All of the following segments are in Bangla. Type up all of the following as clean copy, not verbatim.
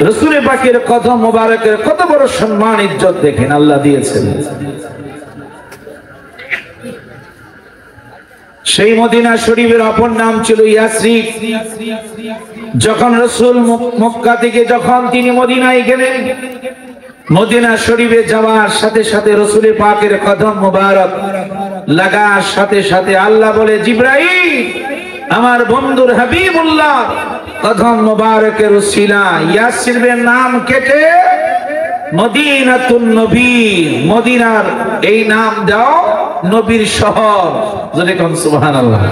রাসূল পাকের কদম মোবারকের কত বড় সম্মান ইজ্জত দেখেন আল্লাহ দিয়েছেন। সেই মদিনা শরীফের অপর নাম ছিল ইয়াসরিব। যখন রাসূল মক্কা থেকে যখন তিনি মদিনায় গেলেন, মদিনা শরীফে যাওয়ার সাথে সাথে রাসূল পাকের কদম মোবারক লাগার সাথে সাথে আল্লাহ বলে, জিবরাইল আমার বন্ধুর হাবিবুল্লাহ কদম মোবারকের উসিলা ইয়াসরিবের নাম কেটে মদিনাতুন নবী, মদিনার এই নাম দাও নবীর শহর। জোরে কোন সুবহানাল্লাহ।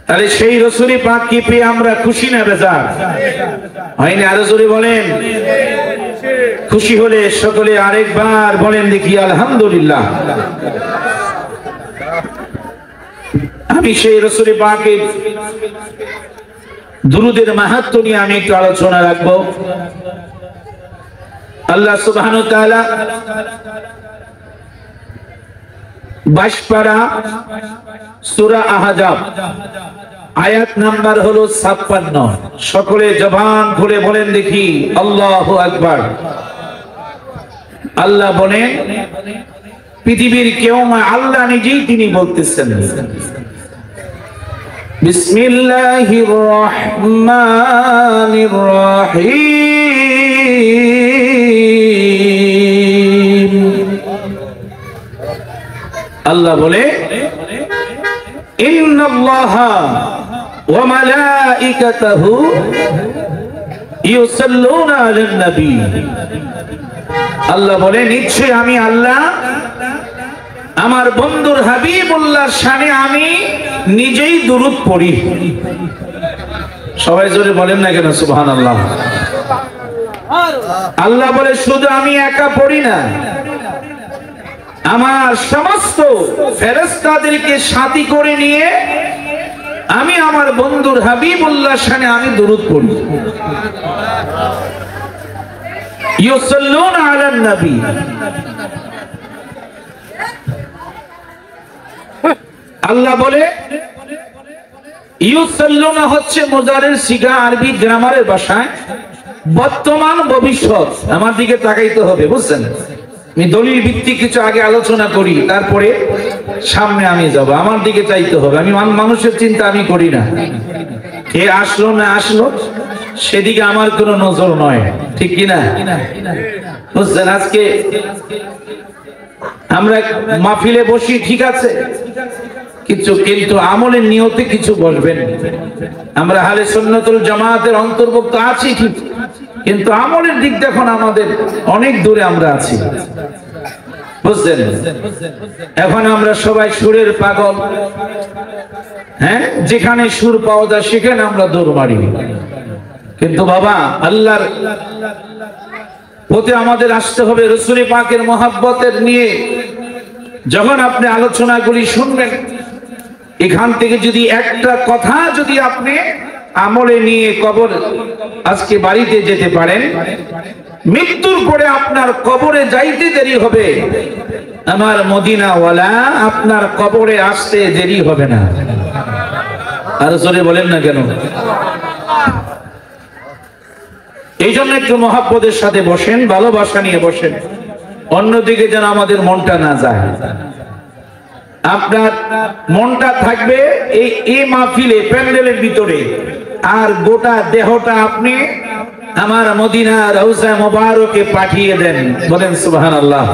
তাহলে সেই রাসূল পাক কি পেয়ে আমরা খুশি না বেজার? হয়নি? আরো জোরে বলেন। খুশি হলে সকলে আরেকবার বলেন দেখি আলহামদুলিল্লাহ। আমি সেই রাসূল পাকের দুরুদের মাহাত্ম্য নিয়ে আমি একটু আলোচনা রাখবো। আল্লাহ সুবহানাহু ওয়া তাআলা 22 পারা সূরা আহজাব আয়াত নাম্বার হলো 56। সকলে জবান খুলে বলেন দেখি আল্লাহু আকবার। আল্লাহ বলেন, পৃথিবীর কেউ না, আল্লাহ নিজেই তিনি বলতেছেন, বিসমিল্লাহির রহমানির রহিম। আল্লাহ বলে, ইন্নাল্লাহা ওয়া মালাইকাতাহু ইউসাল্লুনা আলান নবী। আল্লাহ বলে, নিশ্চয় আমি আল্লাহ আমার বন্ধুর হাবিবুল্লাহর শানে আমি নিজেই দুরূদ পড়ি। সবাই জোরে বলেন না কেন সুবহানাল্লাহ। আল্লাহ বলে, শুধু আমি একা পড়ি না, আমার সমস্ত ফেরেশতাদেরকে সাথী করে নিয়ে আমি আমার বন্ধুর হাবিবুল্লাহর শানে আমি দুরূদ পড়ি। ইউসাল্লুনা আলান নবী। আল্লাহ বলে, ইউসাল্লুনা হচ্ছে মুজারের সিগা, আরবি গ্রামারের ভাষায় বর্তমান ভবিষ্যৎ। আমার দিকে তাকাইতে হবে, বুঝছেন? আমি দলিল ভিত্তিক কিছু আগে আলোচনা করি, তারপরে সামনে আমি যাব। আমার দিকে চাইতে হবে। আমি মানুষের চিন্তা আমি করি না, কে আসলো না আসলো সেদিকে আমার কোনো নজর নয়, ঠিক কিনা? বুঝছেন? আজকে আমরা মাহফিলে বসি, ঠিক আছে, কিন্তু আমলের নিয়তে কিছু বলবেন। আমরা আহলে সুন্নাতুল জামাতের অন্তর্ভুক্ত আছি ঠিক, কিন্তু আমলের দিক দেখুন আমাদের অনেক দূরে আমরা আছি, বুঝছেন? এখন আমরা সবাই সুরের পাগল। হ্যাঁ, যেখানে সুর পাওয়া যায় সেখানে আমরা দৌড় মারি। কিন্তু বাবা, আল্লাহর পথে আমাদের আসতে হবে রাসূল পাকের মহব্বতের নিয়ে। যখন আপনি আলোচনাগুলি শুনবেন, এখান থেকে যদি একটা কথা যদি আপনি আমলে নিয়ে কবর আজকে বাড়িতে যেতে পারেন, মৃত্যুর পরে আপনার কবরে যাইতে দেরি হবে, আমার মদিনাওয়ালা আপনার কবরে আসতে দেরি হবে না। আর জোরে বলেন না কেন? এই জন্য একটু মহব্বতের সাথে বসেন, ভালোবাসা নিয়ে বসেন, অন্যদিকে যেন আমাদের মনটা না যায়। আপনার মনটা থাকবে এই মাহফিলে, প্যান্ডেলের ভিতরে, আর গোটা দেহটা আপনি আমার মদিনা রওজা মুবারকে পাঠিয়ে দেন। বলেন সুবহানাল্লাহ।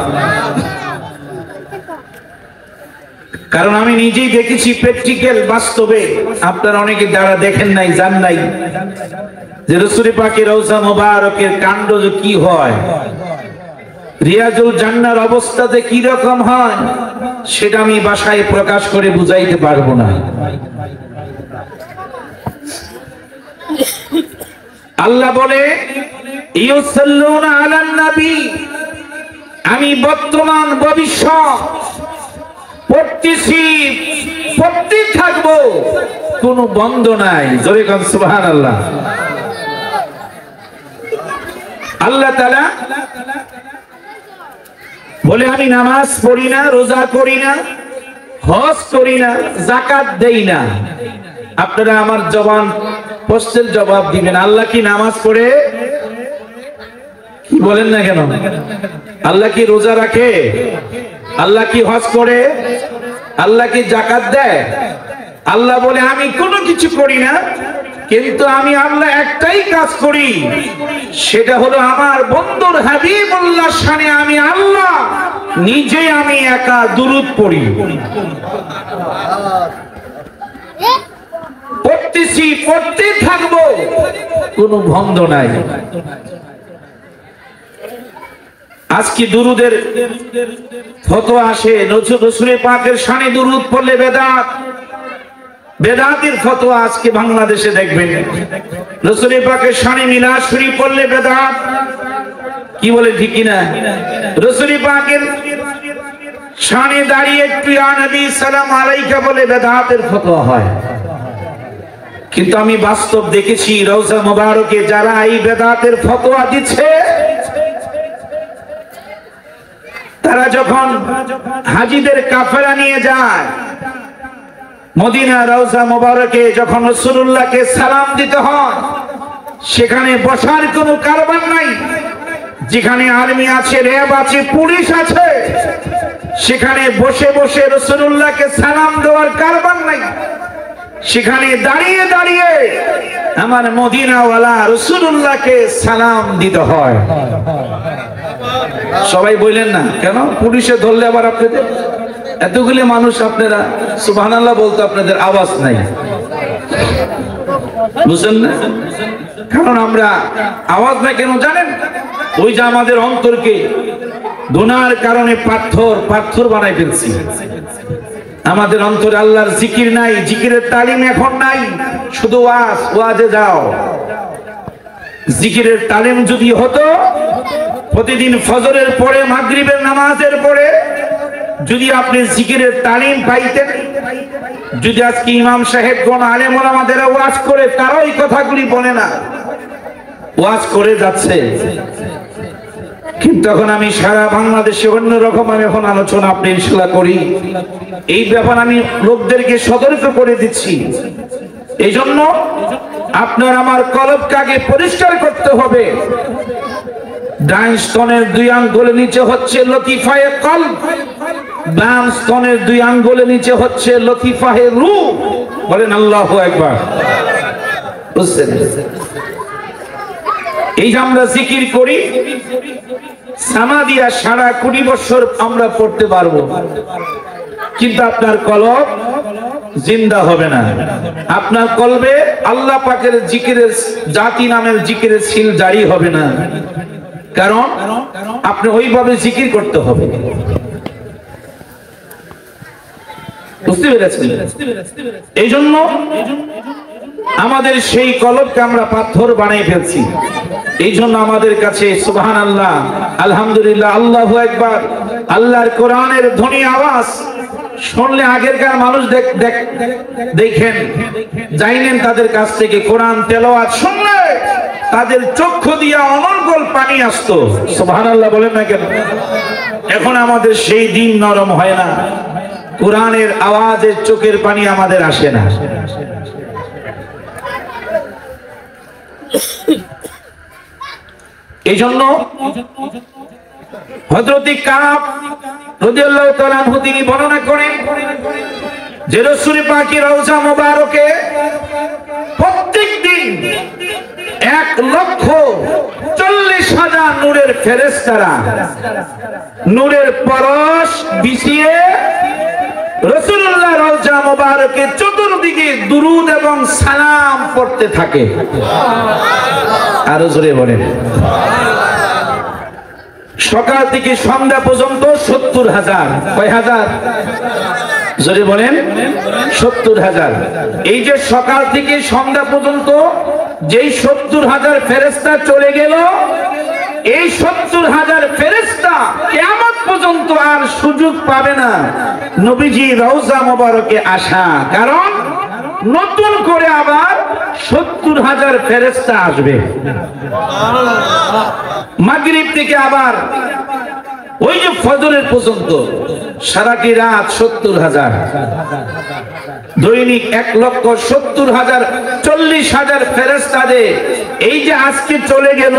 কারণ আমি নিজেই দেখেছি, প্র্যাকটিক্যাল, বাস্তবে। আপনারা অনেকে যারা দেখেন নাই, জান নাই যে রাসূল পাকের রওজা মুবারকের কাণ্ড যে কি হয়, রিয়াজুল জান্নার অবস্থাতে কি রকম হয়, সেটা আমি ভাষায় প্রকাশ করে বুঝাইতে পারবো না। আল্লাহ বলে, ইউসাল্লুনা আলান নবী, আমি বর্তমান ভবিষ্যৎ পড়তেছি, পড়তে থাকবো, কোনো বন্ধ নাই। জোরে কোন সুবহানাল্লাহ। আল্লাহ তাআলা বলে, আমি নামাজ পড়ি না, রোজা করি না, হজ করি না, যাকাত দেই না। আপনারা আমার জবান প্রশ্নের জবাব দিবেন। আল্লাহ কি নামাজ পড়ে? কি বলেন না কেন? আল্লাহ কি রোজা রাখে? আল্লাহ কি হজ করে? আল্লাহ কি যাকাত দেয়? আল্লাহ বলে আমি কোনো কিছু করি না, কিন্তু আমি আল্লাহ একটাই কাজ করি, সেটা হলো আমার বন্ধুর হাবিবুল্লাহ শানে আমি আল্লাহ নিজে আমি একা দুরূদ পড়ি। পড়তেছি, পড়তে থাকবো, কোনো বন্ধ নাই। আজকে দুরুদের ফতোয়া আসে, রাসূল পাকের শানে দুরুদ পড়লে বেদাত, বেদাতের ফতোয়া আজকে বাংলাদেশে দেখবেন। রাসূল পাকের শানে মিলাদ শরীফ পড়লে বেদাত। কি বলে ঠিক কিনা? রাসূল পাকের শানে দাঁড়িয়ে একটু ইয়া নবী সালাম আলাইকা বলে বেদাতের ফতোয়া হয়। কিন্তু আমি বাস্তব দেখেছি রওজা মুবারকে যারা এই বেদাতের ফতোয়া দিচ্ছে, তারা যখন হাজীদের কাফেলা নিয়ে যায় মদিনা রওজা মুবারকে, যখন রাসূলুল্লাহকে সালাম দিতে হয়, সেখানে বসার কোনো কারবার নাই। যেখানে আর্মি আছে, র্যাব আছে, পুলিশ আছে, সেখানে বসে বসে রাসূলুল্লাহকে সালাম দেওয়ার কারবার নাই। সেখানে দাঁড়িয়ে দাঁড়িয়ে আমার মদিনাওয়ালা রাসূলুল্লাহকে সালাম দিতে হয়। সবাই বললেন না কেন? পুলিশে ধরলে আবার আপনাদের এতগুলি মানুষ, আপনারা সুবহানাল্লাহ বলতে আপনাদের আওয়াজ নাই, বুঝলেন না? কারণ আমরা আওয়াজ না কেন জানেন? ওই যে আমাদের অন্তরকে গুনার কারণে পাথর পাথর বানাই ফেলছি। আমাদের অন্তরে আল্লাহর জিকির নাই, জিকিরের তালিম এখন নাই, শুধু ওয়াজ, ওয়াজে যাও। জিকিরের তালিম যদি হতো, প্রতিদিন ফজরের পরে মাগরিবের নামাজের পরে যদি আপনি জিকিরের তালিম পাইতেন, যদি আজকে ইমাম সাহেবগণ আলেম ওলামাদের ওয়াজ করে, তারা এই কথাগুলি বলে না, ওয়াজ করে যাচ্ছে। কিন্তু এখন আমি সারা বাংলাদেশে অন্যরকম আমি এখন আলোচনা আপনি ইনশাআল্লাহ করি। এই ব্যাপার আমি লোকদেরকে সতর্ক করে দিচ্ছি। এই জন্য আপনার আমার কলবকে আগে পরিষ্কার করতে হবে। ডান স্তনের 2 আঙ্গুলের নিচে হচ্ছে লতিফায়ে কলব, বাম স্তনের 2 আঙ্গুলের নিচে হচ্ছে লতিফায়ে রূহ। বলেন আল্লাহু আকবার। বুঝছেন? এই যে আমরা জিকির করি, সামাদিয়া সারা 20 বছর আমরা পড়তে পারবো, কিন্তু আপনার কলব জিন্দা হবে না। আপনার কলবে আল্লাহ পাকের জিকিরের, জাতি নামের জিকিরের সিল জারি হবে না। কারণ আপনি ওইভাবে জিকির করতে হবে। বুঝতে পেরেছেন? এই জন্য আমাদের সেই কলবকে আমরা পাথর বানিয়ে ফেলছি। এই জন্য আমাদের কাছে সুবহানাল্লাহ, আলহামদুলিল্লাহ, আল্লাহু আকবার, আল্লাহর কোরআনের ধ্বনি আওয়াজ শুনলে আগেরকার মানুষ দেখেন যাইলেন তাদের কাছ থেকে কোরআন তেলাওয়াত শুনলে তাদের চক্ষু দিয়ে অনর্গল পানি আসতো। সুবহানাল্লাহ বলেন না কেন? এখন আমাদের সেই দিন নরম হয় না, কোরআনের আওয়াজের চোখের পানি আমাদের আসে না। এই জন্য হযরত কাব রাদিয়াল্লাহু তাআলা আনহু তিনি বর্ণনা করেন যে রাসূল পাকের রওজা মুবারকে প্রত্যেকদিন 1,40,000 নূরের ফেরেশতারা নূরের পরশ বিছিয়ে রাসূলুল্লাহ রওজা মুবারকে চতুর্দিকে দুরূদ এবং সালাম পড়তে থাকে। আরো জোরে বলেন। সকাল থেকে সন্ধ্যা পর্যন্ত 70,000। কয় হাজার? জোরে বলেন। 70,000। এই যে সকাল থেকে সন্ধ্যা পর্যন্ত যেই 70,000 ফেরেশতা চলে গেল, এই 70,000 ফেরেশতা কিয়ামত পর্যন্ত আর সুযোগ পাবে না নবীজি রওজা মুবারকে আসা। কারণ নতুন করে আবার 70,000 ফেরেশতা আসবে। মাগরিব থেকে আবার ওই যে ফজরের পর্যন্ত সারাটি রাত 70,000। দৈনিক 1,70,000 40,000 ফেরেশতাদের এই যে আজকে চলে গেল,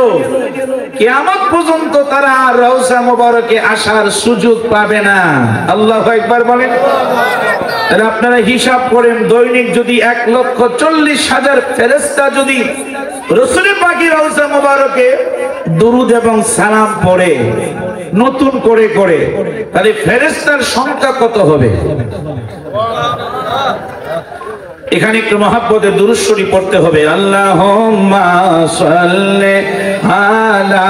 কিয়ামত পর্যন্ত তারা রওজা মোবারকে আসার সুযোগ পাবে না। আল্লাহু আকবার বলেন। তাহলে আপনারা হিসাব করেন, দৈনিক যদি 1,40,000 ফেরেশতা যদি রাসূল পাকের রওজা মোবারকে দুরূদ এবং সালাম পড়ে নতুন করে করে, তাহলে ফেরেশতার সংখ্যা কত হবে? এখানে একটু মহব্বতে দুরূদ শরীফ পড়তে হবে। আল্লাহুম্মা সাল্লি আলা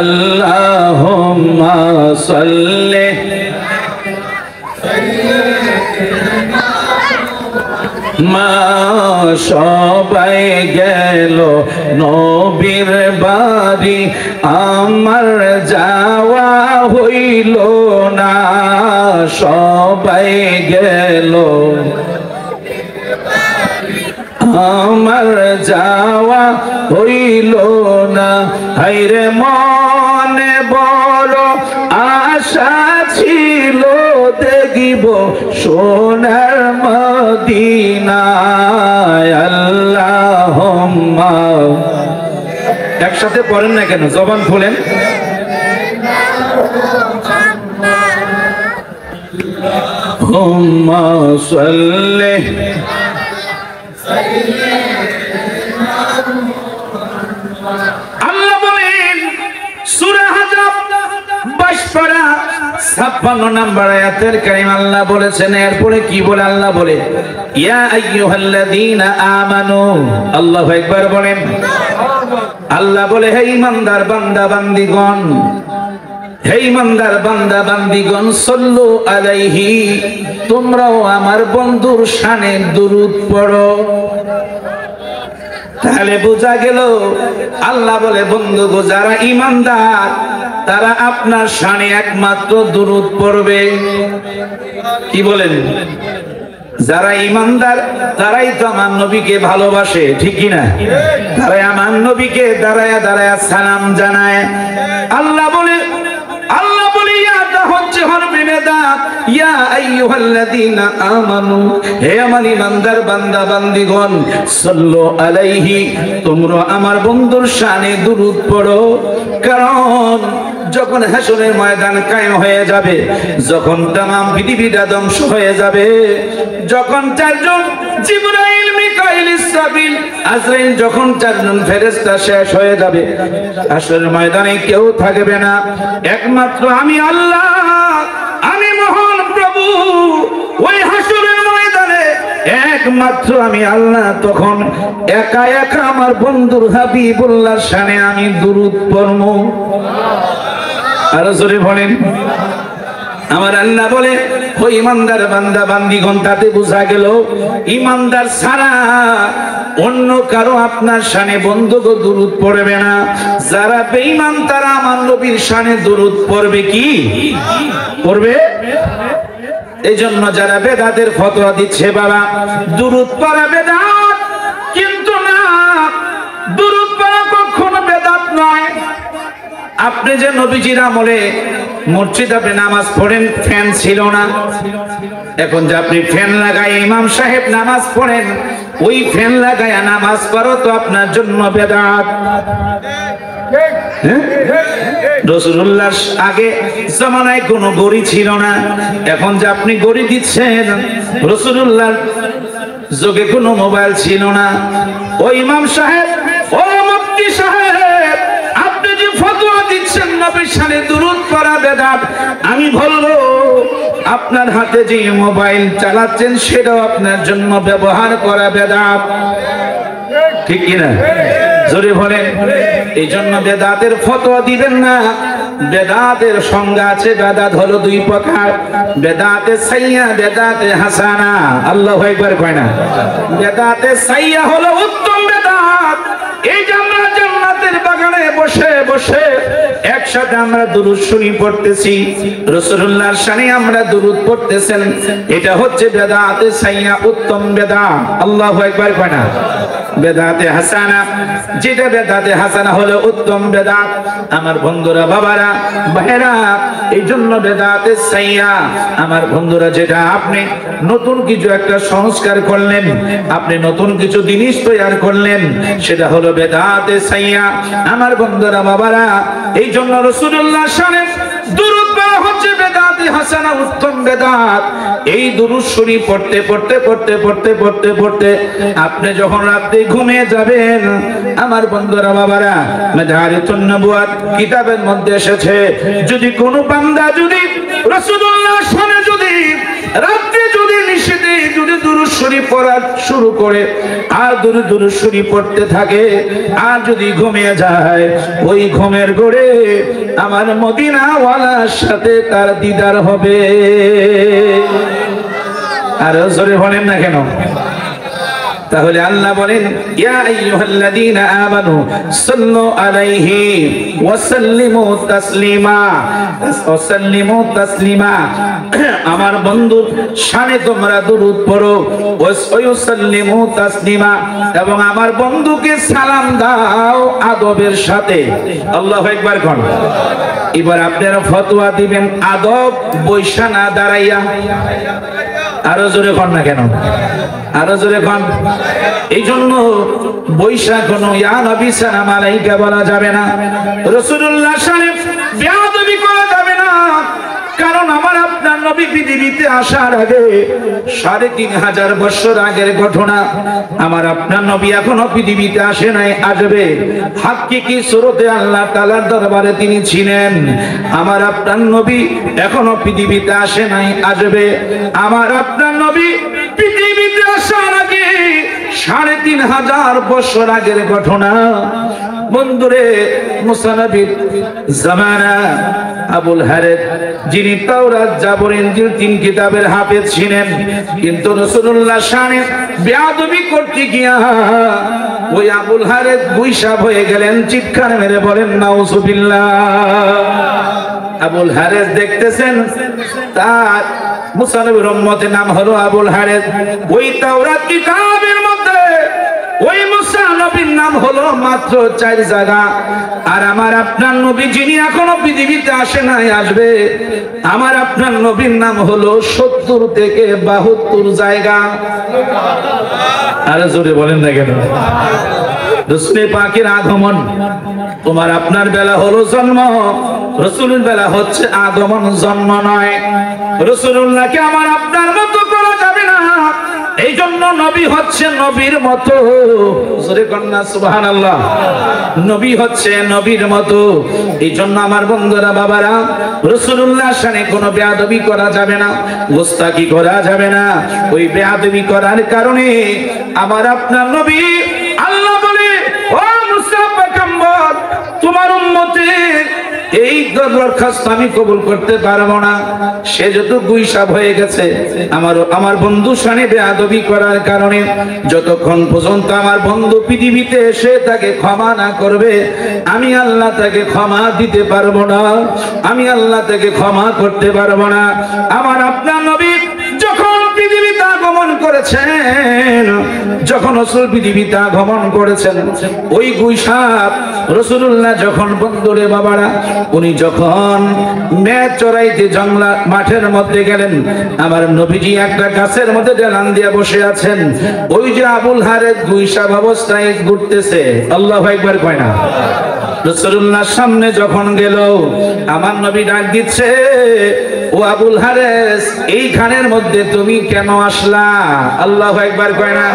আল্লাহুম্মা সাল্লি মা সবাই গেল নবীর বাড়ি, আমার যাওয়া হইল না। সবাই গেল আমার যাওয়া হইল না। হায়রে মনে বড় আশা ছিল, দেখিব সোনার মদিনা। আল্লাহুম্মা, একসাথে পড়েন না কেন, জবান খুলেন। আল্লাহুম্মা সাল্লি আল্লাহ বলেন সূরা আহজাব 22 পারা 56 নম্বর আয়াতের কারীম আল্লাহ বলেছেন। এরপরে কি বলে? আল্লাহ বলে ইয়া আইয়ুহাল্লাযীনা আমানু, আল্লাহু আকবার বলেন। আল্লাহ বলে হে ঈমানদার বান্দা বান্দীগণ, হে ঈমানদার বান্দা বান্দীগণ, সাল্লু আলাইহি, তোমরাও আমার বন্ধুর শানে দুরূদ পড়ো। তাহলে বোঝা গেল আল্লাহ বলে বন্ধু গো, যারা ঈমানদার তারা আপনার শানে একমাত্র দুরূদ পড়বে। কি বলেন? যারা ঈমানদার তারাই তো আমার নবীকে ভালোবাসে, ঠিক কি না? তারাই আমার নবীকে দাঁড়ায়া দাঁড়ায়া সালাম জানায়। আল্লাহ বলে ইয়াটা হচ্ছে হরফে নিদা, ইয়া আইয়ুহাল্লাযীনা আমানু, হে আমার ঈমানদার বান্দা বান্দীগণ, সাল্লু আলাইহি, তোমরা আমার বন্ধুর শানে দুরূদ পড়ো। কারণ যখন হাসরের ময়দান কায়েম হয়ে যাবে, যখন তামাম পৃথিবীটা ধ্বংস হয়ে যাবে, যখন চারজন জিবরাইল, মিকাইল, ইসরাফিল, আজরাইল, যখন চারজন ফেরেশতা শেষ হয়ে যাবে, হাসরের ময়দানে কেউ থাকবে না, একমাত্র আমি আল্লাহ, আমি মহান প্রভু। ওই হাসরের ময়দানে একমাত্র আমি আল্লাহ তখন একা একা আমার বন্ধুর হাবিবুল্লাহর শানে আমি দুরূদ পড়ব। আরো জোরে বলেন। আমার আল্লাহ বলে ওই ঈমানদার বান্দা বান্দীগণ, তাতে বোঝা গেল ঈমানদার ছাড়া অন্য কারো আপনার শানে বন্ধুগো দুরূদ পড়বে না। যারা বেঈমান তারা আমার নবীর শানে দুরূদ পড়বে। কি পড়বে? এই জন্য যারা বেদাতের ফতোয়া দিচ্ছে, বাবা দুরূদ পড়া বেদাত, কিন্তু না, দুরূদ পড়া কখনো বেদাত নয়। আপনি যে নবীজির আমলে মসজিদে আপনি নামাজ পড়েন, ফ্যান ছিল না, এখন যে আপনি ফ্যান লাগাই ইমাম সাহেব নামাজ পড়েন, ওই ফ্যান লাগায়া নামাজ পড়ো তো আপনার জন্য বেদাত। রাসূলুল্লাহ আগে জামানায় কোনো গড়ি ছিল না, এখন যে আপনি গড়ি দিচ্ছেন, রাসূলুল্লাহ যুগে কোনো মোবাইল ছিল না। ও ইমাম সাহেব, ও মুফতি সাহেব, আপনি যে ফতোয়া দিচ্ছেন নবীর শানে দুরূদ পড়া বেদাত, আমি বলবো আপনার হাতে যে মোবাইল চালাচ্ছেন সেটাও আপনার জন্য ব্যবহার করা বেদাত, ঠিক কিনা? জোরে বলেন। এই জন্য বেদাতের ফতোয়া দিবেন না। বেদাতের সংজ্ঞা আছে, বেদাত হলো দুই প্রকার, বেদাতে সাইয়া, বেদাতে হাসানা। আল্লাহু আকবার কয় না? বেদাতে সাইয়া হলো উত্তম বেদাত। এই যে আমরা জান্নাতের বাগানে বসে বসে একসাথে আমরা দুরূদ শরীফ পড়তেছি, রাসূলুল্লাহর শানে আমরা দুরূদ পড়তেছেন, এটা হচ্ছে বেদাতে সাইয়া, উত্তম বেদাত। আল্লাহু আকবার কয় না? বেদাতে হাসানা, যেটা বেদাতে হাসানা হলো উত্তম বেদাত। আমার বন্ধুরা, বাবারা, ভাইরা, এই জন্য বেদাতে সাইয়া, আমার বন্ধুরা, যেটা আপনি নতুন কিছু একটা সংস্কার করলেন, আপনি নতুন কিছু জিনিস তৈরি করলেন, সেটা হলো বেদাতে সাইয়া। আমার বন্ধুরা, বাবারা, এই জন্য রাসূলুল্লাহ শানে দুরূদ পড়া হচ্ছে বেদাতে হাসানা, উত্তম বেদাত। এই দুরূদ শরীফ পড়তে পড়তে পড়তে পড়তে পড়তে পড়তে আপনি যখন রাতে ঘুমিয়ে যাবেন, আমার বন্ধুরা, বাবারা, মাদারিতুন নবুয়াত কিতাবের মধ্যে এসেছে, যদি কোনো বান্দা যদি রাসূলুল্লাহ শানে যদি রাতে যদি নিষেধে যদি দুরূদ শরীফ পড়া শুরু করে আর দুরূদ শরীফ পড়তে থাকে আর যদি ঘুমিয়ে যায়, ওই ঘুমের ঘোরে আমার মদিনাওয়ালার সাথে তার দিদার হবে। আর জোরে বলেন না কেন? তাহলে আল্লাহ বলেন, ইয়া আইয়ুহাল্লাযীনা আমানু সাল্লু আলাইহি ওয়া সাল্লিমু তাসলিমা, ওয়া সাল্লিমু তাসলিমা। আমার বন্ধুর শানে তোমরা দুরূদ পড়ো, ওয়া সাল্লিমু তাসলিমা, এবং আমার বন্ধুকে সালাম দাও আদবের সাথে। আল্লাহু আকবার কোন। এবার আপনারা ফতোয়া দিবেন আদব বৈশা না দাঁড়াইয়া। আরো জোরে কোন না কেন? আরো জোরে কোন। এই জন্য বৈশা কোন ইয়া নবী সালাম আলাইকা বলা যাবে না, রাসূলুল্লাহ শানে বেয়াদবি করা যাবে না। কারণ আমার আপনার নবী পৃথিবীতে আসার আগে ৩৫০০ বছর আগের ঘটনা। আমার আপনার নবী এখনো পৃথিবীতে আসে নাই, আসবে। হাক্কিকি সুরতে আল্লাহ তাআলার দরবারে তিনি ছিলেন। আমার আপনার নবী এখনো পৃথিবীতে আসে নাই, আসবে। আমার আপনার নবী পৃথিবীতে আসার আগে ৩৫০০ বছর আগের ঘটনা। বন্ধুরে, মুসা নবীর জামানা আবুল হারেস, যিনি তাওরাত, জাবর, ইনজিল ৩ কিতাবের হাফেজ ছিলেন, কিন্তু রাসূলুল্লাহ শানে বেয়াদবি করতে গিয়া ওই আবুল হারেস বৈশাখ হয়ে গেলেন। চিৎকার মেরে বলেন নাউজুবিল্লাহ। আবুল হারেস দেখতেছেন তার মুসা নবীর উম্মতের নাম হলো আবুল হারেস। ওই তাওরাত কিতাবের মধ্যে ওই মুসা নবীর নাম হলো মাত্র ৪ জায়গা। আর আমার আপনার নবী, যিনি এখনো পৃথিবীতে আসে নাই, আসবে, আমার আপনার নবীর নাম হলো ৭০ থেকে ৭২ জায়গা। আরে জোরে বলেন না কেন? রাসূল পাকের আগমন, তোমার আপনার বেলা হলো জন্ম, রাসূলের বেলা হচ্ছে আগমন, জন্ম নয়। রাসূলুল্লাহকে আমার আপনার মতো করা যাবে না। এই জন্য নবী হচ্ছে নবীর মতো। জোরে কন্যা সুবহানাল্লাহ। নবী হচ্ছে নবীর মতো। এই জন্য আমার বন্ধুরা, বাবারা, রাসূলুল্লাহ শানে কোনো বেয়াদবি করা যাবে না, গোস্তাকি করা যাবে না। ওই বেয়াদবি করার কারণে আমার আপনার নবী, আল্লাহ বলে, ও মুসা পয়গম্বর, তোমার উম্মতের এই দরখাস্ত আমি কবুল করতে পারবো না। সে যত গুইসাব হয়ে গেছে আমার বন্ধু শানে বেয়াদবি করার কারণে, যতক্ষণ পর্যন্ত আমার বন্ধু পৃথিবীতে এসে তাকে ক্ষমা না করবে, আমি আল্লাহ তাকে ক্ষমা দিতে পারবো না, আমি আল্লাহ তাকে ক্ষমা করতে পারবো না। আমার আপনার নবী যখন পৃথিবীতে আগমন করেছেন, যখন রাসূল পৃথিবীতে আগমন করেছেন, ওই গুইসাব রাসূলুল্লাহ যখন, বন্ধুরে বাবারা, উনি যখন মেয়ে চড়াইতে জঙ্গলা মাঠের মধ্যে গেলেন, আমার নবীজি একটা গাছের মধ্যে ডালান দিয়ে বসে আছেন। ওই যে আবুল হারেস গুইসাব অবস্থায় ঘুরতেছে। আল্লাহু আকবার কয় না? রাসূলুল্লাহর সামনে যখন গেল, আমার নবী ডাক দিচ্ছে, ও আবুল হারেস, এই খানের মধ্যে তুমি কেন আসলা? আল্লাহু আকবার কয় না?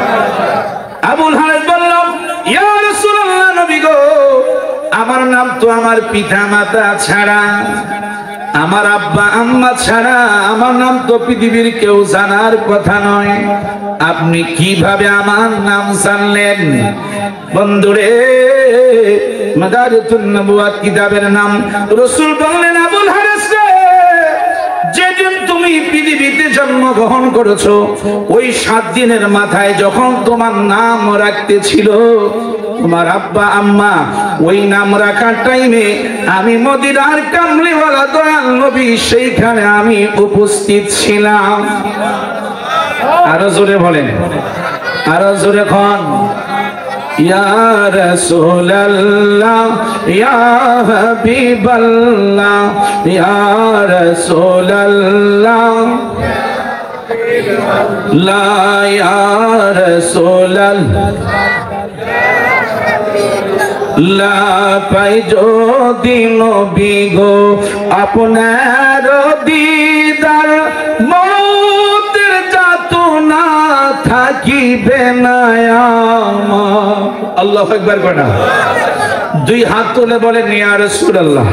আবুল হারেস বলল, ইয়া রাসূলুল্লাহ, নবী গো, আমার নাম তো আমার পিতা মাতা ছাড়া, আমার আব্বা আম্মা ছাড়া আমার নাম তো পৃথিবীর কেউ জানার কথা নয়। আপনি কিভাবে আমার নাম জানলেন? বন্ধুরে, মাদারিতুন নবুয়াত কিতাবের নাম। রাসূল বললেন, আবুল হারেস, যেদিন তুমি পৃথিবীতে জন্মগ্রহণ করেছো, ওই ৭ দিনের মাথায় যখন তোমার নাম রাখতে ছিল তোমার আব্বা আম্মা, ওই নাম রাখার টাইমে আমি মদিনার কামলিওয়ালা দয়াল নবী সেইখানে আমি উপস্থিত ছিলাম। আরো জোরে বলেন, আরো জোরে খন। ইয়া রাসূলুল্লাহ ইয়া হাবিবাল্লাহ ইয়া রাসূলুল্লাহ লা ইয়া রাসূলুল্লাহ লা পাই যদি নবী গো আপনার দিদার মৌতের যাতনা থাকিবে না আমার। আল্লাহু আকবার কনা দুই হাত তুলে বলেন ইয়া রাসূলুল্লাহ,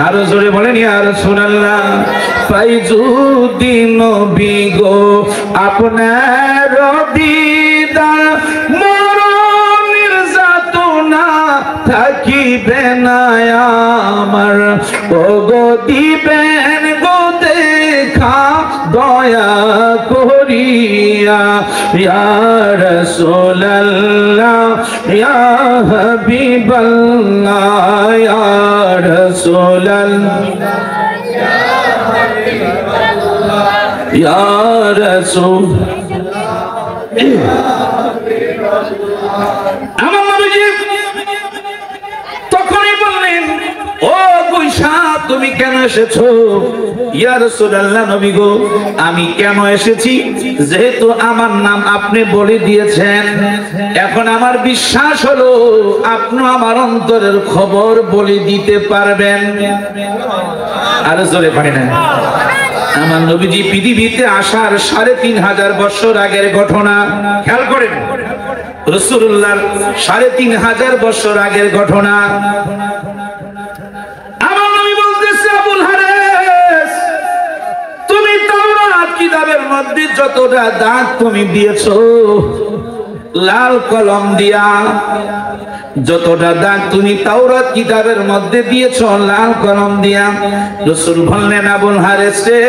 আরো জোরে বলেন ইয়া রাসূলুল্লাহ। পাই যদি নবী গো আপনার দিদার মরণের যাতনা থাকিবে না আমার। ওগো দিবেন গো দেখা দয়া করিয়া ইয়া রাসূলুল্লাহ ইয়া হাবিবাল্লাহ ইয়া রাসূলুল্লাহ ইয়া রাসূল। আমার নবীজি তখনই বললেন, ও গুইশা তুমি কেন এসেছো? ইয়া রাসূলুল্লাহ নবী গো আমি কেন এসেছি, যেহেতু আমার নাম আপনি বলে দিয়েছেন, এখন আমার বিশ্বাস হলো আপনি আমার অন্তরের খবর বলে দিতে পারবেন। আর জোরে পাই না। আমার নবীজি পৃথিবীতে আসার ৩৫০০ বছর আগের ঘটনা খেয়াল করেন। রাসূলুল্লাহর ৩৫০০ বছর আগের ঘটনা। আমার নবী বলতেছে, আবুল হারেস তুমি তাওরাত কিতাবের মধ্যে যতটা দাগ তুমি দিয়েছো লাল কলম দিয়া, যতটা দাগ তুমি তাওরাত কিতাবের মধ্যে দিয়েছো লাল কলম দিয়া, রাসূল বললেন আবুল হারেস রে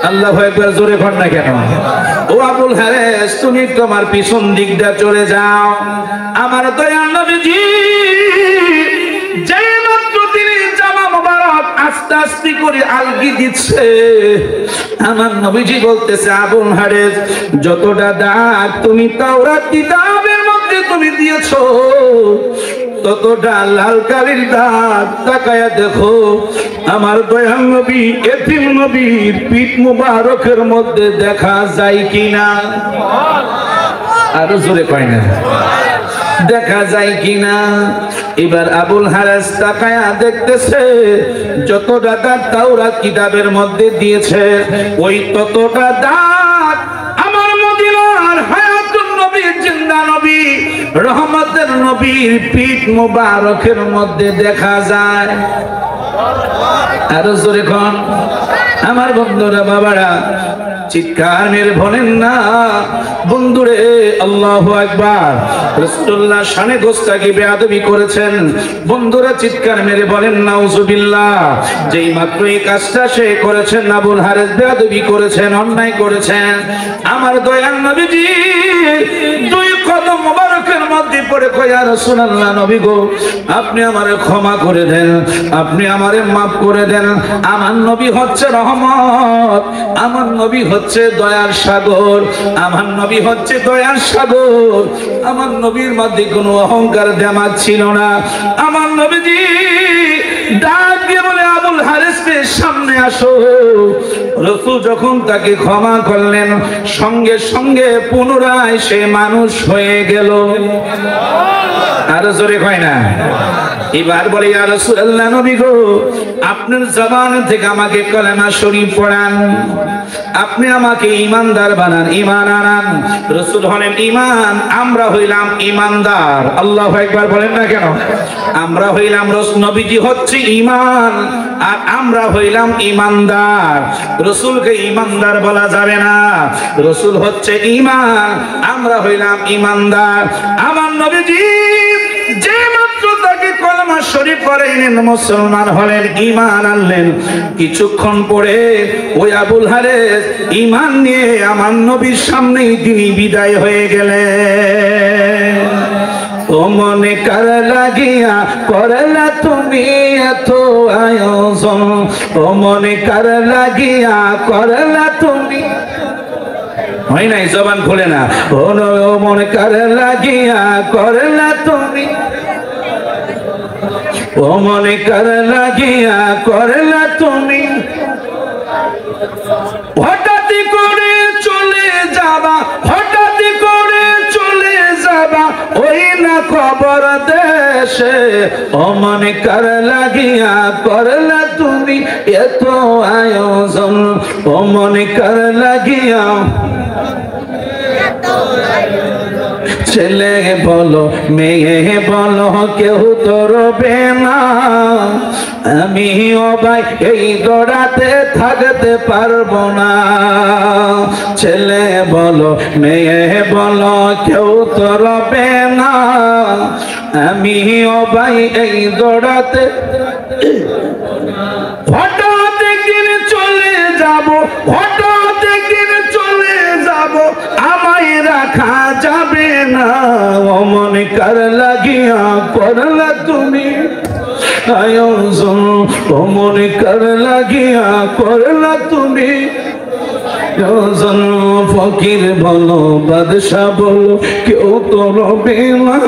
আল্লাহু আকবার জোরে কর না কেন? ও আবুল হারেস তুমি তোমার পিছন দিকটা চলে যাও। আমার দয়াল নবীজি যেই মাত্র তিনি জামা মোবারক আস্তে আস্তে করে আলগি দিচ্ছে, আমার নবীজি বলতেছে আবুল হারেস যতটা দাগ তুমি তাওরাত কিতাবের মধ্যে তুমি দিয়েছো ততটা লাল কালির দাগ তাকায়া দেখো আমার দয়াল নবী এতিম নবীর পিঠ মুবারকের মধ্যে দেখা যায় কিনা। আরো জোরে পায় না, দেখা যায় কিনা। এবার আবুল হারেস তাকায়া দেখতেছে যতটা দাগ তাওরাত কিতাবের মধ্যে দিয়েছে ওই ততটা দাগ আমার মদিনার হায়াতুন নবী জিন্দা নবী রহমতের নবীর পিঠ মুবারকের মধ্যে দেখা যায়। আরো জোরে কোন আমার বন্ধুরা বাবারা চিৎকার মেরে বলেন না বন্ধুরে আল্লাহু আকবার। রাসূলুল্লাহ শানে গোস্তাকি বেয়াদবি করেছেন, বন্ধুরা চিৎকার মেরে বলেন নাউজুবিল্লাহ। যেই মাত্র এই কাজটা সে করেছেন আবুল হারেস বেয়াদবি করেছেন, অন্যায় করেছেন। আমার দয়াল নবীজি দুই কদম মোবারকের মধ্যে পড়ে কয় ইয়া রাসূলুল্লাহ নবী গো আপনি আমারে ক্ষমা করে দেন, আপনি আমারে মাফ করে দেন। আমার নবী হচ্ছে রহমত, আমার নবী হচ্ছে দয়ার সাগর, আমার নবী হচ্ছে দয়ার সাগর। আমার নবীর মধ্যে কোনো অহংকার দেমাগ ছিল না। আমার নবীজি ডাক দিয়ে বলে আবুল হারেসকে সামনে আসো। রাসূল যখন তাকে ক্ষমা করলেন সঙ্গে সঙ্গে পুনরায় সে মানুষ হয়ে গেল। আরো জোরে কয় না। এবার বলে ইয়া রাসূলুল্লাহ নবী গো আপনার জবান থেকে আমাকে কালেমা শরীফ পড়ান, আপনি আমাকে ঈমানদার বানান, ঈমান আনান। রাসূল হলেন ঈমান, আমরা হইলাম ঈমানদার। আল্লাহু আকবার বলেন না কেন? আমরা হইলাম নবীজি হচ্ছে ঈমান আর আমরা হইলাম ঈমানদার। রাসূলকে ঈমানদার বলা যাবে না, রাসূল হচ্ছে ঈমান, আমরা হইলাম ঈমানদার। আমার নবীজি যে মাত্র তাকে কলমা শরীফ পড়াইলেন মুসলমান হলেন, ঈমান আনলেন, কিছুক্ষণ পরে ওই আবুল হারেস ঈমান নিয়ে আমার নবীর সামনেই তিনি বিদায় হয়ে গেলেন। ও মনে কার লাগিয়া করলা তুমি এত আয়োজন, ও মনে কার লাগিয়া করলা তুমি, হয় নাই জবান খুলে না, ও মনে কার লাগিয়া করলা তুমি, ও মনে কার লাগিয়া করলা তুমি, হঠাৎ করে চলে যাবা, হঠাৎ করে চলে যাবা ওই না খবর দেশে, ও মনে কার লাগিয়া করলা তুমি এত আয়োজন, ও মনে কার লাগিয়া, ছেলে বলো মেয়ে বলো কেউ তো রবে না, আমি ও ভাই এই দৌড়াতে থাকতে পারবো না, ছেলে বলো মেয়ে বলো কেউ তো রবে না, আমি ও ভাই এই দৌড়াতে, হঠাৎ একদিন চলে যাব, হঠাৎ একদিন চলে যাব আমায় রাখা যাবে না, ও মনে কার লাগিয়া করলা তুমি আয়োজন, ও মনে কার লাগিয়া করলা তুমি আয়োজন, ফকির বলো বাদশা বলো কেউ তো রবে না,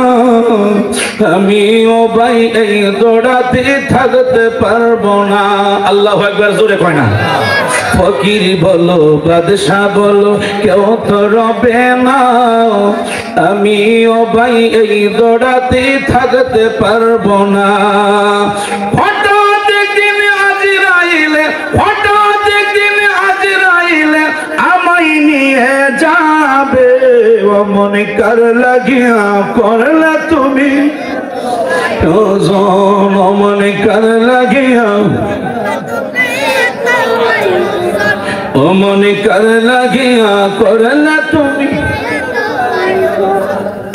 আমি ও ভাই এই দৌড়াতে থাকতে পারবো না। আল্লাহু আকবার জোরে কয় না, ফকির বলো বাদশা বলো কেউ তো রবে না, আমি ও ভাই এই দৌড়াতে থাকতে পারবো না, হঠাৎ একদিন আজরাইলে, হঠাৎ একদিন আজরাইলে আমায় নিয়ে যাবে, ও মনে কার লাগিয়া করলা তুমি ওজন, ও মনে কার লাগিয়া, ও মনে কার লাগিয়া করলা তুমি,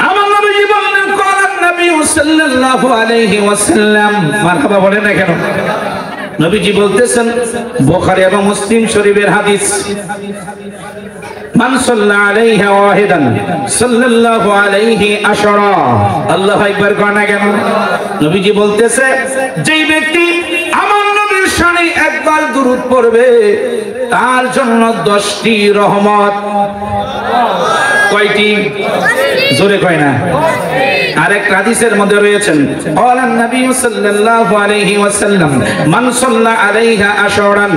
আমার নবীজি বলেন করেন নবী সাল্লাল্লাহু আলাইহি ওয়াসাল্লাম, মারহাবা বলেন না কেন, নবীজি বলতেছেন বুখারী এবং মুসলিম শরীফের হাদিস, মান সাল্লা আলাইহি ওয়াহিদান সাল্লাল্লাহু আলাইহি আশরা, আল্লাহু আকবার কয় না কেন, নবীজি বলতেছে যেই ব্যক্তি আমার নবীর শানে একবার দুরূদ পড়বে তার জন্য 10টি রহমত, কয়টি জোরে কয় না, আরেক হাদিসের মধ্যে রয়েছেন ক্বালান নবী সাল্লাল্লাহু আলাইহি ওয়াসাল্লাম মান সাল্লা আলাইহা আশরান,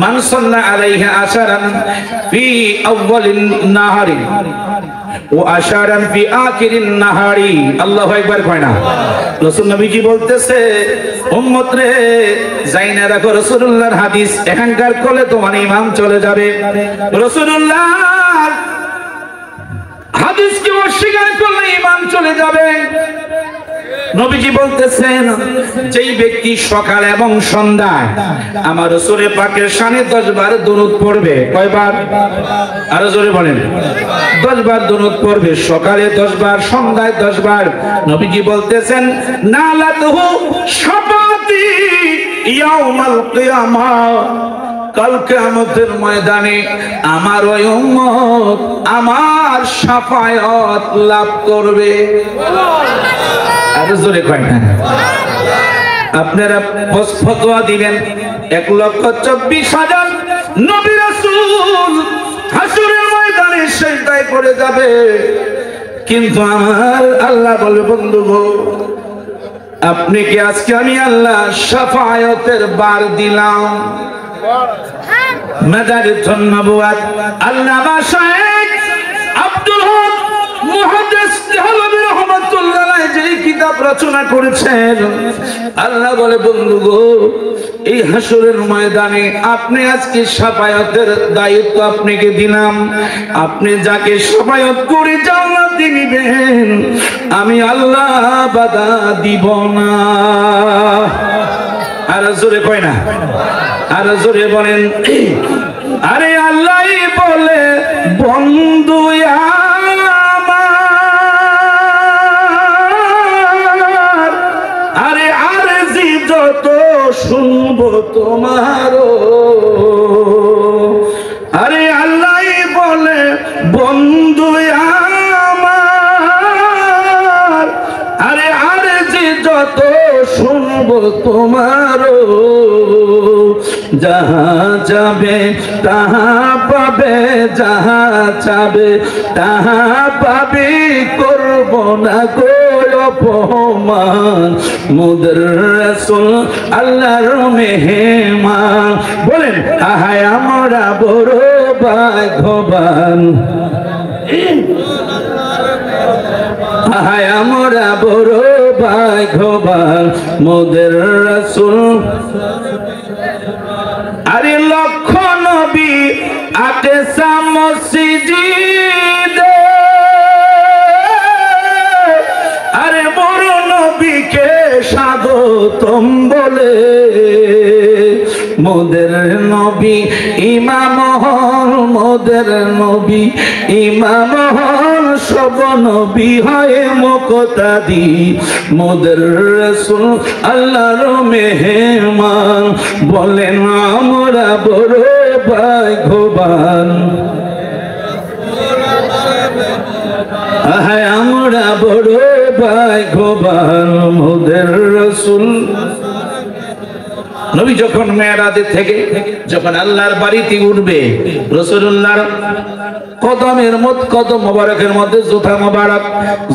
মান সাল্লা আলাইহা আশরান ফি আউয়ালিন নাহারি ওয়া আশরান ফি আখিরিন নাহারি, আল্লাহু আকবার কয় না, রাসূল নবীজি বলতেছে উম্মত রে যাইনা রাখো রাসূলুল্লাহর হাদিস, এখানকার কোলে তোমার ইমাম চলে যাবে, রাসূলুল্লাহ হাদিসকে অস্বীকার করলে ইমাম চলে যাবে, নবীজি বলতেছেন যেই ব্যক্তি সকাল এবং সন্ধ্যায় আমার রাসূল পাকের শানে 10 বার দুরূদ পড়বে, কয়বার আরো জোরে বলেন, 10 বার দুরূদ পড়বে, সকালে 10 বার সন্ধ্যায় 10 বার, নবীজি বলতেছেন নালাতহু শাফাতি ইয়াউমাল কিয়ামাহ, কাল কিয়ামতের ময়দানে আমার ওই উম্মত আমার শাফায়াত লাভ করবে, আরো জোরে কয় না, আপনারা ফতোয়া দিবেন 1,24,000 নবী রাসূল হাসরের ময়দানে সিজদায় পড়ে যাবে, কিন্তু আমার আল্লাহ বলে বন্ধু গো আপনি কি আজকে আমি আল্লাহ শাফায়াতের বার দিলাম, মাদারিতুন নবুওয়াত আল্লামা শাইখ আব্দুল হক মুহাদ্দিস দেহলভী রাহমাতুল্লাহ আলাইহি যে কিতাব রচনা করেছেন, আল্লাহ বলে বন্ধু গো এই হাসরের ময়দানে আপনি আজকে শাফায়াতের দায়িত্ব আপনাকে দিলাম, আপনি যাকে শাফায়াত করে জান্নাত দিবেন আমি আল্লাহ বাধা দিব না, আর জোরে কয় না, আর জোরে বলেন, আরে আল্লাহ বলে বন্ধু আমার, আরে আরজি যত শুনবো তোমার, আরে আল্লাহ বলে বন্ধু আমার, আমারও যাহা যাবে তাহা পাবে, যাহা চাবে তাহা পাবে, করব না গো অপমান, মোদের রাসূল আল্লাহর মেহমান। বলেন আহায় আমরা বড় ভাগ্যবান, আহায় আমরা বড় ভাগ্যবান, মোদের রাসূল। আরে লক্ষ নবী আটেসা মসজিদে, আরে বড় নবীকে স্বাগতম বলে, মোদের নবী ইমাম হন, মোদের নবী ইমাম হন, সব নবী হয় মুকতাদি, মোদের রাসূল আল্লাহর মেহমান। বলেন আমরা বড় ভাগ্যবান, আহায় আমরা বড় ভাগ্যবান, মোদের রাসূল। নবী যখন মেরাজে থেকে যখন আল্লাহর বাড়িতে উঠবে, রাসূলুল্লাহর কদমের মধ্যে, কদম মোবারকের মধ্যে জুতা মোবারক,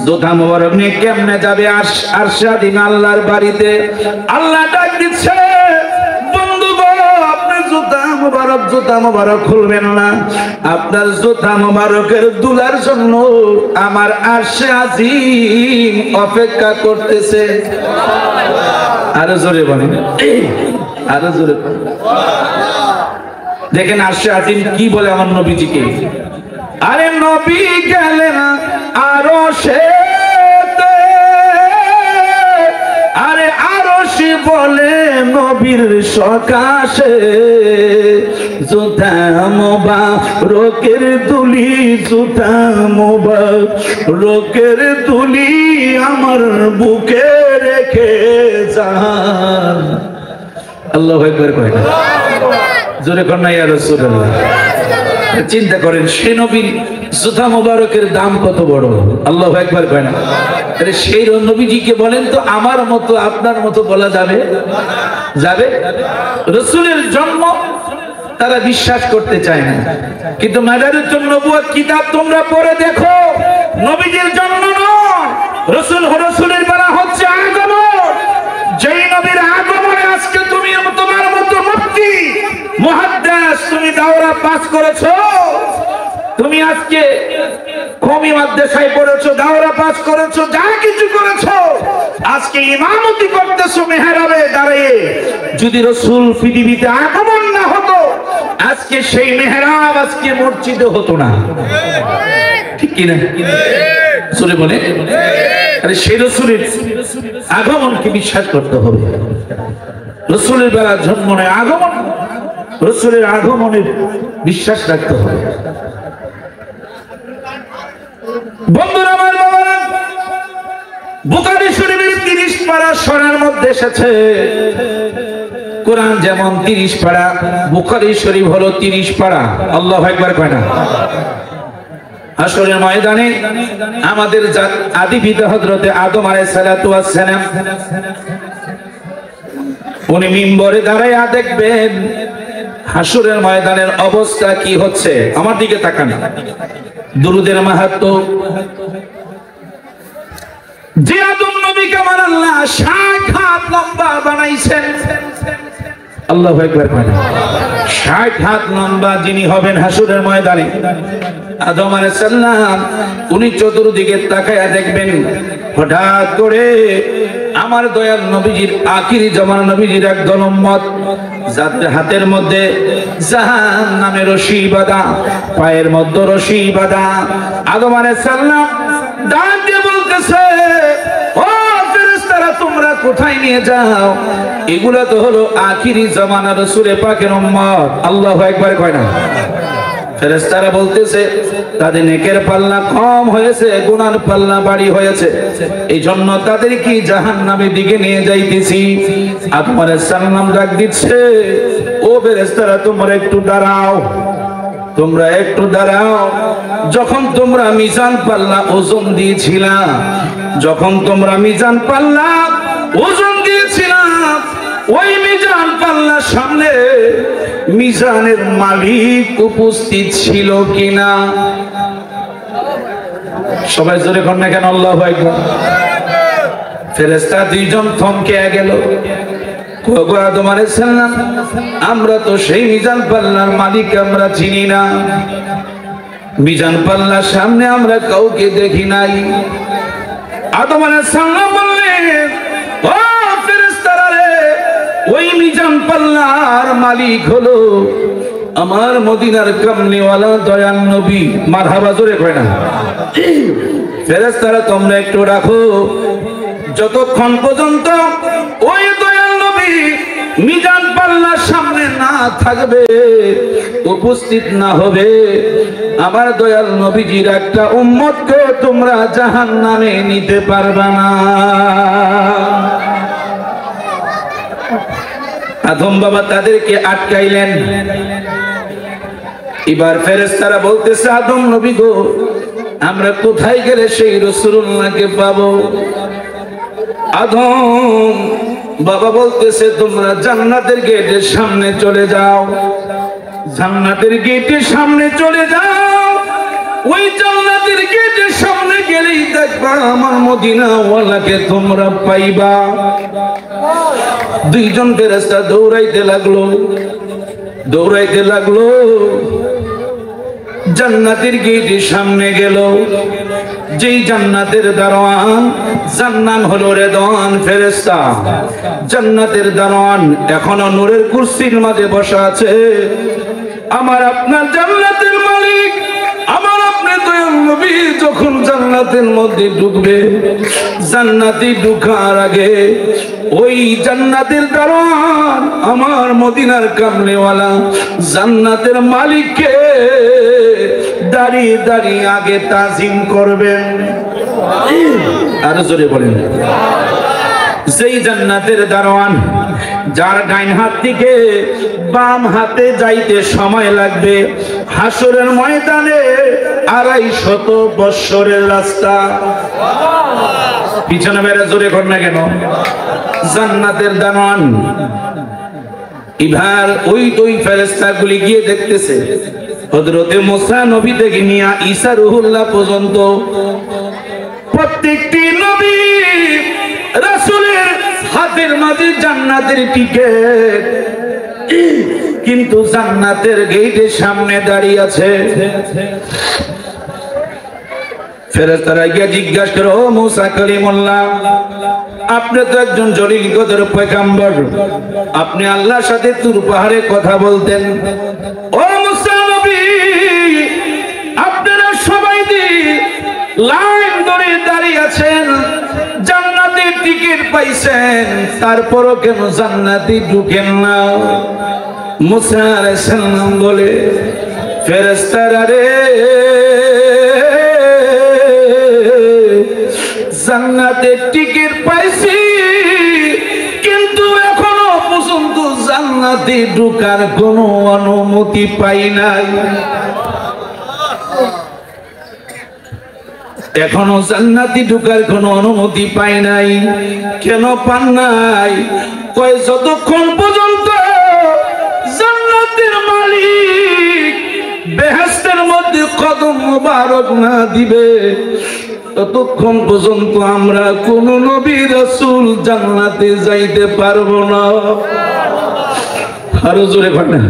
জুতা মোবারক নিয়ে কেমনে যাবে আরশাদিন আল্লাহর বাড়িতে? আল্লাহ ডাক দিচ্ছে, বন্ধু গো আপনি জুতা মোবারক খুলবেন না, আপনার জুতা মোবারকের দুলার জন্য আমার আরশে আজিম অপেক্ষা করতেছে। আরো জোরে বলেন, আরো জোরে। দেখেন আরশে আজিম কি বলে আমার নবীজিকে। আরে নবী গেলেন আরো সে, আরে আরো সে বলে নবীর সকাশে, জুতা মোবারকের দুলি, জুতা মোবারকের দুলি আমার বুকে রেখে যান। আল্লাহু আকবার কয় না? জোরে কর না ইয়া রাসূলুল্লাহ। চিন্তা করেন সে নবীর জুতা মোবারকের দাম কত বড়। আল্লাহু আকবার কয় না? আরে সেই নবীজিকে বলেন তো আমার মতো আপনার মতো বলা যাবে? যাবে? রাসূলের জন্ম তারা বিশ্বাস করতে চায় না, কিন্তু মাদারুতুন নবুয়্যত কিতাব তোমরা পড়ে দেখো, নবীজির জন্ম নয়, রাসূলের বেলা হচ্ছে আগমন। যেই নবীর আগমনে আজকে তুমি তোমার মতো মুফতি মুহাদ্দিস, তুমি দাওরা পাস করেছো, তুমি আজকে কওমি মাদ্রাসায় পড়েছো, দাওরা পাস করেছো, যা কিছু করেছো, আজকে ইমামতি করতেছো মেহরাবে দাঁড়িয়ে। যদি রাসূল পৃথিবীতে আগমন না হতো, আজকে সেই মেহরাব আজকে মসজিদে হতো না, ঠিক কি না? রাসূলে বলে, আরে সেই রাসূলের আগমনকে বিশ্বাস করতে হবে। রাসূলের বেলা জন্ম নয়, আগমন, রাসূলের আগমনের বিশ্বাস রাখতে হবে। বন্ধুরা আমার, বাবারা, বুখারী শরীফের 30 পারা সূরার মধ্যে এসেছে, কোরআন যেমন 30 পারা, বুখারী শরীফ হলো 30 পারা। আল্লাহু আকবার কয় না? হাশরের ময়দানে আমাদের আদি পিতা হযরতে আদম আলাইহিস সালাতু ওয়াস সালাম, উনি মিম্বরে দাঁড়ায়া দেখবেন হাশরের ময়দানের অবস্থা কি হচ্ছে। আমার দিকে তাকান, দুরূদের মাহাত্ম্য। যে আদম নবীকে আমার আল্লাহ 60 হাত লম্বা বানাইছেন, আল্লাহু আকবার কয় না? 60 হাত লম্বা যিনি হবেন হাশরের ময়দানে, আদম আলাইহিস সালাম, উনি চতুর্দিকে তাকায়া দেখবেন, হঠাৎ করে আমার দয়াল নবীজির আখিরি জামানা নবীজির একদল উম্মত, যাদের হাতের মধ্যে জাহান্নামের রশি বাঁধা, পায়ের মধ্যে রশি বাঁধা, আদম আলাইহিস সালাম ডাক দিয়ে বলতেছে, ও ফেরেশতারা তোমরা কোথায় নিয়ে যাও? এগুলা তো হলো আখিরি জামানা রাসূল পাকের উম্মত। আল্লাহু আকবার কয় না? ফেরেশতারা বলতেছে তাদের নেকের পাল্লা কম হয়েছে, গুনার পাল্লা বাড়ি হয়েছে, এই জন্য তাদের কি জাহান্নামের দিকে নিয়ে যাইতেছি। আদম আলাইহিস সালাম ডাক দিচ্ছে, ও ফেরেশতারা তোমরা একটু দাঁড়াও, তোমরা একটু দাঁড়াও। যখন তোমরা মিজান পাল্লা ওজন দিয়েছিলা, যখন তোমরা মিজান পাল্লা ওজন দিয়েছিলা, ওই মিজান পাল্লার সামনে মিজানের মালিক উপস্থিত ছিল কিনা? সবাই জোরে কর না কেন? আল্লাহু আকবার। ফেরেশতা দুইজন থমকে গেল। আদম আলাইহিস সালাম, আমরা তো সেই মিজান পাল্লার মালিক আমরা চিনি না, মিজান পাল্লার সামনে আমরা কাউকে দেখি নাই। আদম আলাইহিস সালাম বললেন, ও ফেরেশতারা রে, ওই মিজান পাল্লার মালিক হলো আমার মদিনার কামলিওয়ালা দয়াল নবী। মারহাবা জোরে কয় না? ফেরেশতারা তোমরা একটু রাখো, যতক্ষণ পর্যন্ত ওই দয়াল নবী মিজান পাল্লার সামনে না থাকবে, উপস্থিত না হবে, আমার দয়াল নবীজির একটা উম্মতকে তোমরা জাহান্নামে নিতে পারবে না। আদম বাবা তাদেরকে আটকাইলেন। এবার ফেরেশতারা বলতেছে, আদম নবী গো, আমরা কোথায় গেলে সেই রাসূলুল্লাহকে পাবো? আদম বাবা বলতেছে, তোমরা জান্নাতের গেটের সামনে চলে যাও, জান্নাতের গেটের সামনে চলে যাও। ওই জান্নাতের গেটের সামনে গেলেই দেখবা আমার মদিনা ওয়ালাকে তোমরা পাইবা। দুইজন ফেরেশতা দৌড়াইতে লাগলো, দৌড়াইতে লাগলো, জান্নাতের গেটের সামনে গেল। যেই জান্নাতের দারোয়ান, যার নাম হলো রেদওয়ান ফেরেশতা, জান্নাতের দারোয়ান এখনো নূরের কুরসির মাঝে বসা আছে। আমার আপনার জান্নাতের মালিক, আমার আপনার দয়াল নবী যখন জান্নাতের মধ্যে ঢুকবে, জান্নাতে ঢুকার আগে ওই জান্নাতের দারোয়ান আমার মদিনার কামলিওয়ালা জান্নাতের মালিককে দাঁড়িয়ে দাঁড়িয়ে আগে তাজিম করবেন। আরো জোরে বলেন। সেই জান্নাতের দারোয়ান যার ডাইন হাত থেকে বাম হাতে যাইতে সময় লাগবে হাসরের ময়দানে 250 বৎসরের রাস্তা। পিছনে বেড়ে জোরে কর না কেন? জান্নাতের দারোয়ান এবার ওই ফেরেশতাগুলি গিয়ে দেখতেছে হযরতে মুসা নবী থেকে নিয়ে ঈসা রুহুল্লাহ পর্যন্ত প্রত্যেকটি নবী রাসূলের হাতের মাঝে জান্নাতের টিকেট, কিন্তু জান্নাতের গেটের সামনে দাঁড়িয়ে আছে। ফেরেশতারা গিয়ে জিজ্ঞাসা করে, ও মুসা কালিমুল্লাহ, আপনি তো একজন জলিল কদর পয়গম্বর, আপনি আল্লাহর সাথে তুর পাহাড়ে কথা বলতেন। ও মুসা নবী, আপনারা সবাই লাইন ধরে দাঁড়িয়ে আছেন, জান্নাতের টিকিট পাইছেন, তারপরও কেন জান্নাতে ঢুকেন না? মুসা আলাইহিস সালাম বলে, ফেরেশতারা রে, জান্নাতের টিকিট পাইছি, কিন্তু এখনো পর্যন্ত জান্নাতে ঢোকার কোনো অনুমতি পাই নাই। এখনো জান্নাতে ঢোকার কোনো অনুমতি পাই নাই। কেন পান নাই? কয় যতক্ষণ পর্যন্ত জান্নাতের মালিক বেহেশতের মধ্যে কদম মোবারক না দিবে, ততক্ষণ পর্যন্ত আমরা কোন নবী রাসূল জান্নাতে যাইতে পারবো না। আরো জোরে করেন।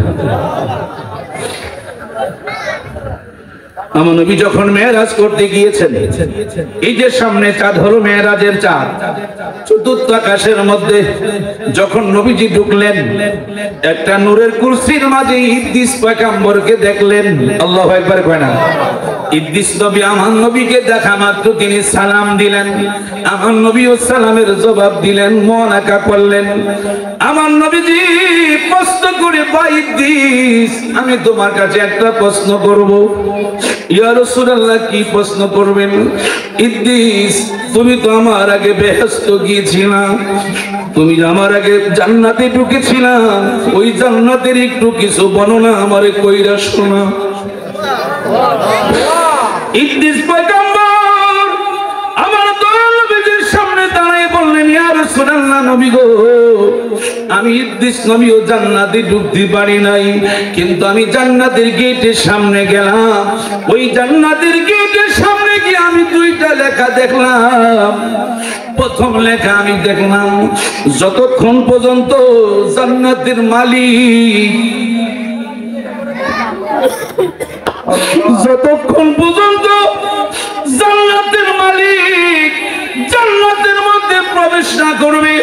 আমার নবী যখন মেরাজ করতে গিয়েছেন, এই যে সামনে চাঁদ হলো মেরাজের চাঁদ, চতুর্থ আকাশের মধ্যে যখন নবীজি ঢুকলেন, একটা নূরের কুরসির মাঝে ইদ্রিস পয়গম্বরকে দেখলেন। আল্লাহু আকবার কয় না? ইদ্রিস নবী আমার নবীকে দেখা মাত্র তিনি সালাম দিলেন, আমার নবীও সালামের জবাব দিলেন, মন আঁকা করলেন। আমার নবীজি প্রশ্ন করে, ভাই ইদ্রিস, আমি তোমার কাছে একটা প্রশ্ন করব। ইয়া রাসূলুল্লাহ, কি প্রশ্ন করবেন? ইদ্রিস, তুমি তো আমার আগে বেহেশত গিয়েছিলা, তুমি আমার আগে জান্নাতে ঢুকেছিলা, ওই জান্নাতের একটু কিছু বর্ণনা আমারে কইরা শোনা। ইদ্রিস পয়গম্বর আমার দয়াল নবীর সামনে দাঁড়িয়ে বললেন, ইয়া রাসূলুল্লাহ, নবী গো, আমি ইদ্রিস নবীও জান্নাতে ঢুকতে পারি নাই, কিন্তু আমি জান্নাতের গেটের সামনে গেলাম। ওই জান্নাতের গেটের সামনে গিয়ে আমি দুইটা লেখা দেখলাম। প্রথম লেখা আমি দেখলাম, যতক্ষণ পর্যন্ত জান্নাতের মালিক, যতক্ষণ পর্যন্ত জান্নাতের মালিক জান্নাতের মধ্যে প্রবেশ না করবে,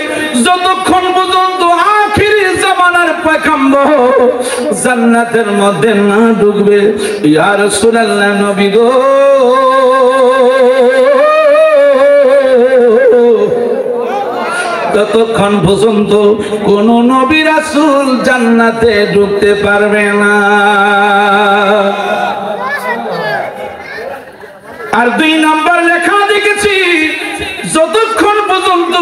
যতক্ষণ পর্যন্ত আখিরি জামানার পয়গম্বর জান্নাতের মধ্যে না ঢুকবে, ইয়া রাসূলুল্লাহ নবী গো, ততক্ষণ পর্যন্ত কোন নবী রাসূল জান্নাতে ঢুকতে পারবে না। আর দুই নাম্বার লেখা দেখেছি, যতক্ষণ পর্যন্ত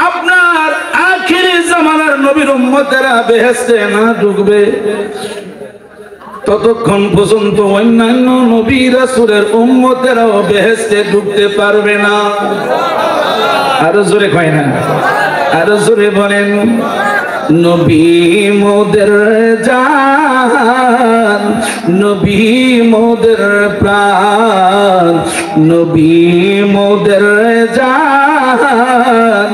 আপনার আখিরি জামানার নবীর উম্মতেরা বেহেশতে না ঢুকবে, ততক্ষণ পর্যন্ত অন্যান্য নবী রাসূলের উম্মতেরাও বেহেশতে ঢুকতে পারবে না। আরো জোরে কয় না, আরো জোরে বলেন। নবী মোদের জান, নবী মোদের প্রাণ, নবী মোদের জান,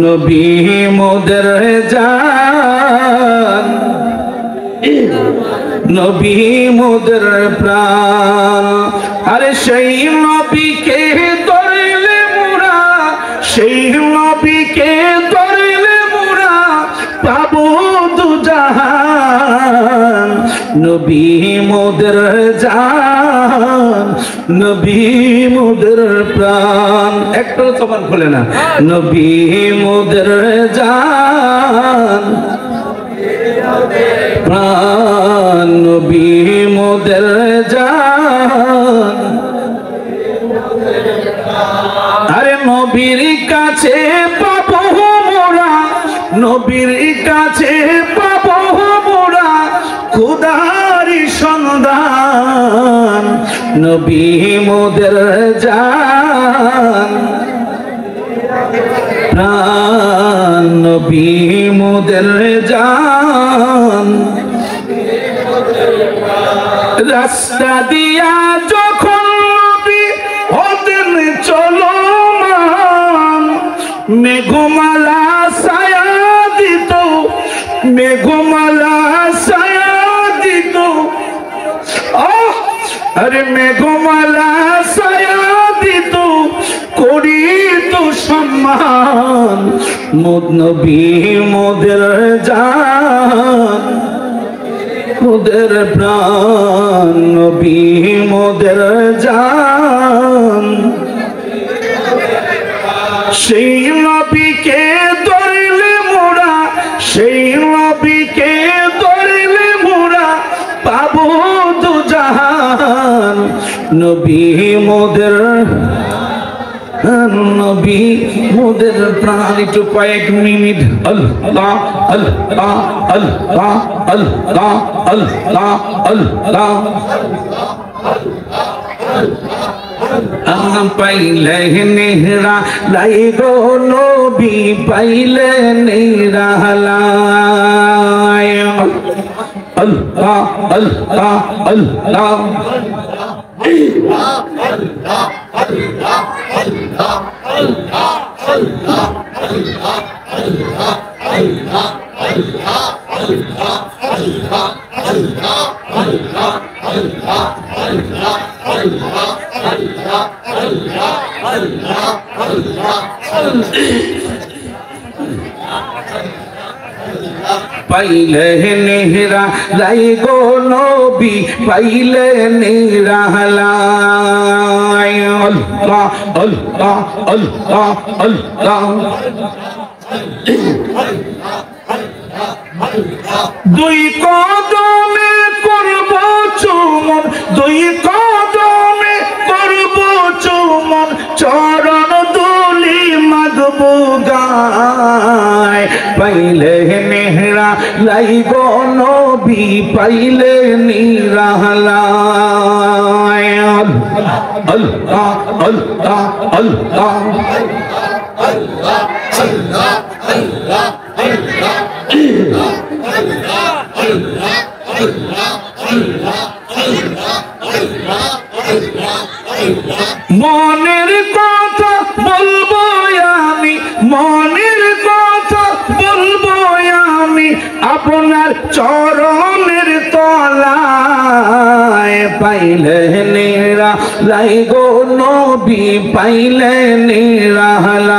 নবী মোদের জান, নবী মোদের প্রাণ। আরে সেই নবীকে ধরলে মোরা, সেই নবীকে ধরলে মোরা পাবো দুজাহান, নবী মোদের জান, নবী মোদের প্রাণ। একটু জবান খুলে না, নবী মোদের জান প্রাণ, নবী মোদের জান। আরে নবীর কাছে পাবো মোরা, নবীর কাছে পাবো মোরা খোদারি সন্ধান, নবী মোদের জান প্রাণ, নবী মোদের জান। রাস্তা দিয়া যখন নবী হতেন চলমান, মেঘমালা ছায়া দিত, মেঘমালা ছায়া দিত, আরে মেঘমালা ছায়া দিত, করিত সম্মান, মোদ নবী মোদের জান, মোদের প্রাণ, নবী মোদের জান। সেই নবীকে ধরলে মোরা, সেই নবীকে ধরলে মোরা পাবো দুজাহান, নবী মোদের, নবী মোদের প্রাণ। একটু কয়েক মিনিট আল্লাহ আল্লাহ আল্লাহ আল্লাহ আল্লাহ আল্লাহ। পাইলে নেহরা লাই গো নবী, পাইলে নেহরা লাই, আল্লাহ আল্লাহ আল্লাহ। পাইলে নেহরা লাই গো নবী, পাইলে নেহরা লাই, আল্লাহ আল্লাহ আল্লাহ আল্লাহ। দুই কদমে করব চুমন, দুই কদমে করব চুমন, চরণ দুলি মাগবো গায়। পাইলে নেহরা লাই গো নবী, পাইলে নেহরা লাই, আল্লাহ আল্লাহ আল্লাহ। মনের কথা বলবো আমি, মনের কথা বলবো আমি আপনার চরণের তলায়। পাইলে নিরা লাই গো নবী, পাইলে নিরালায়।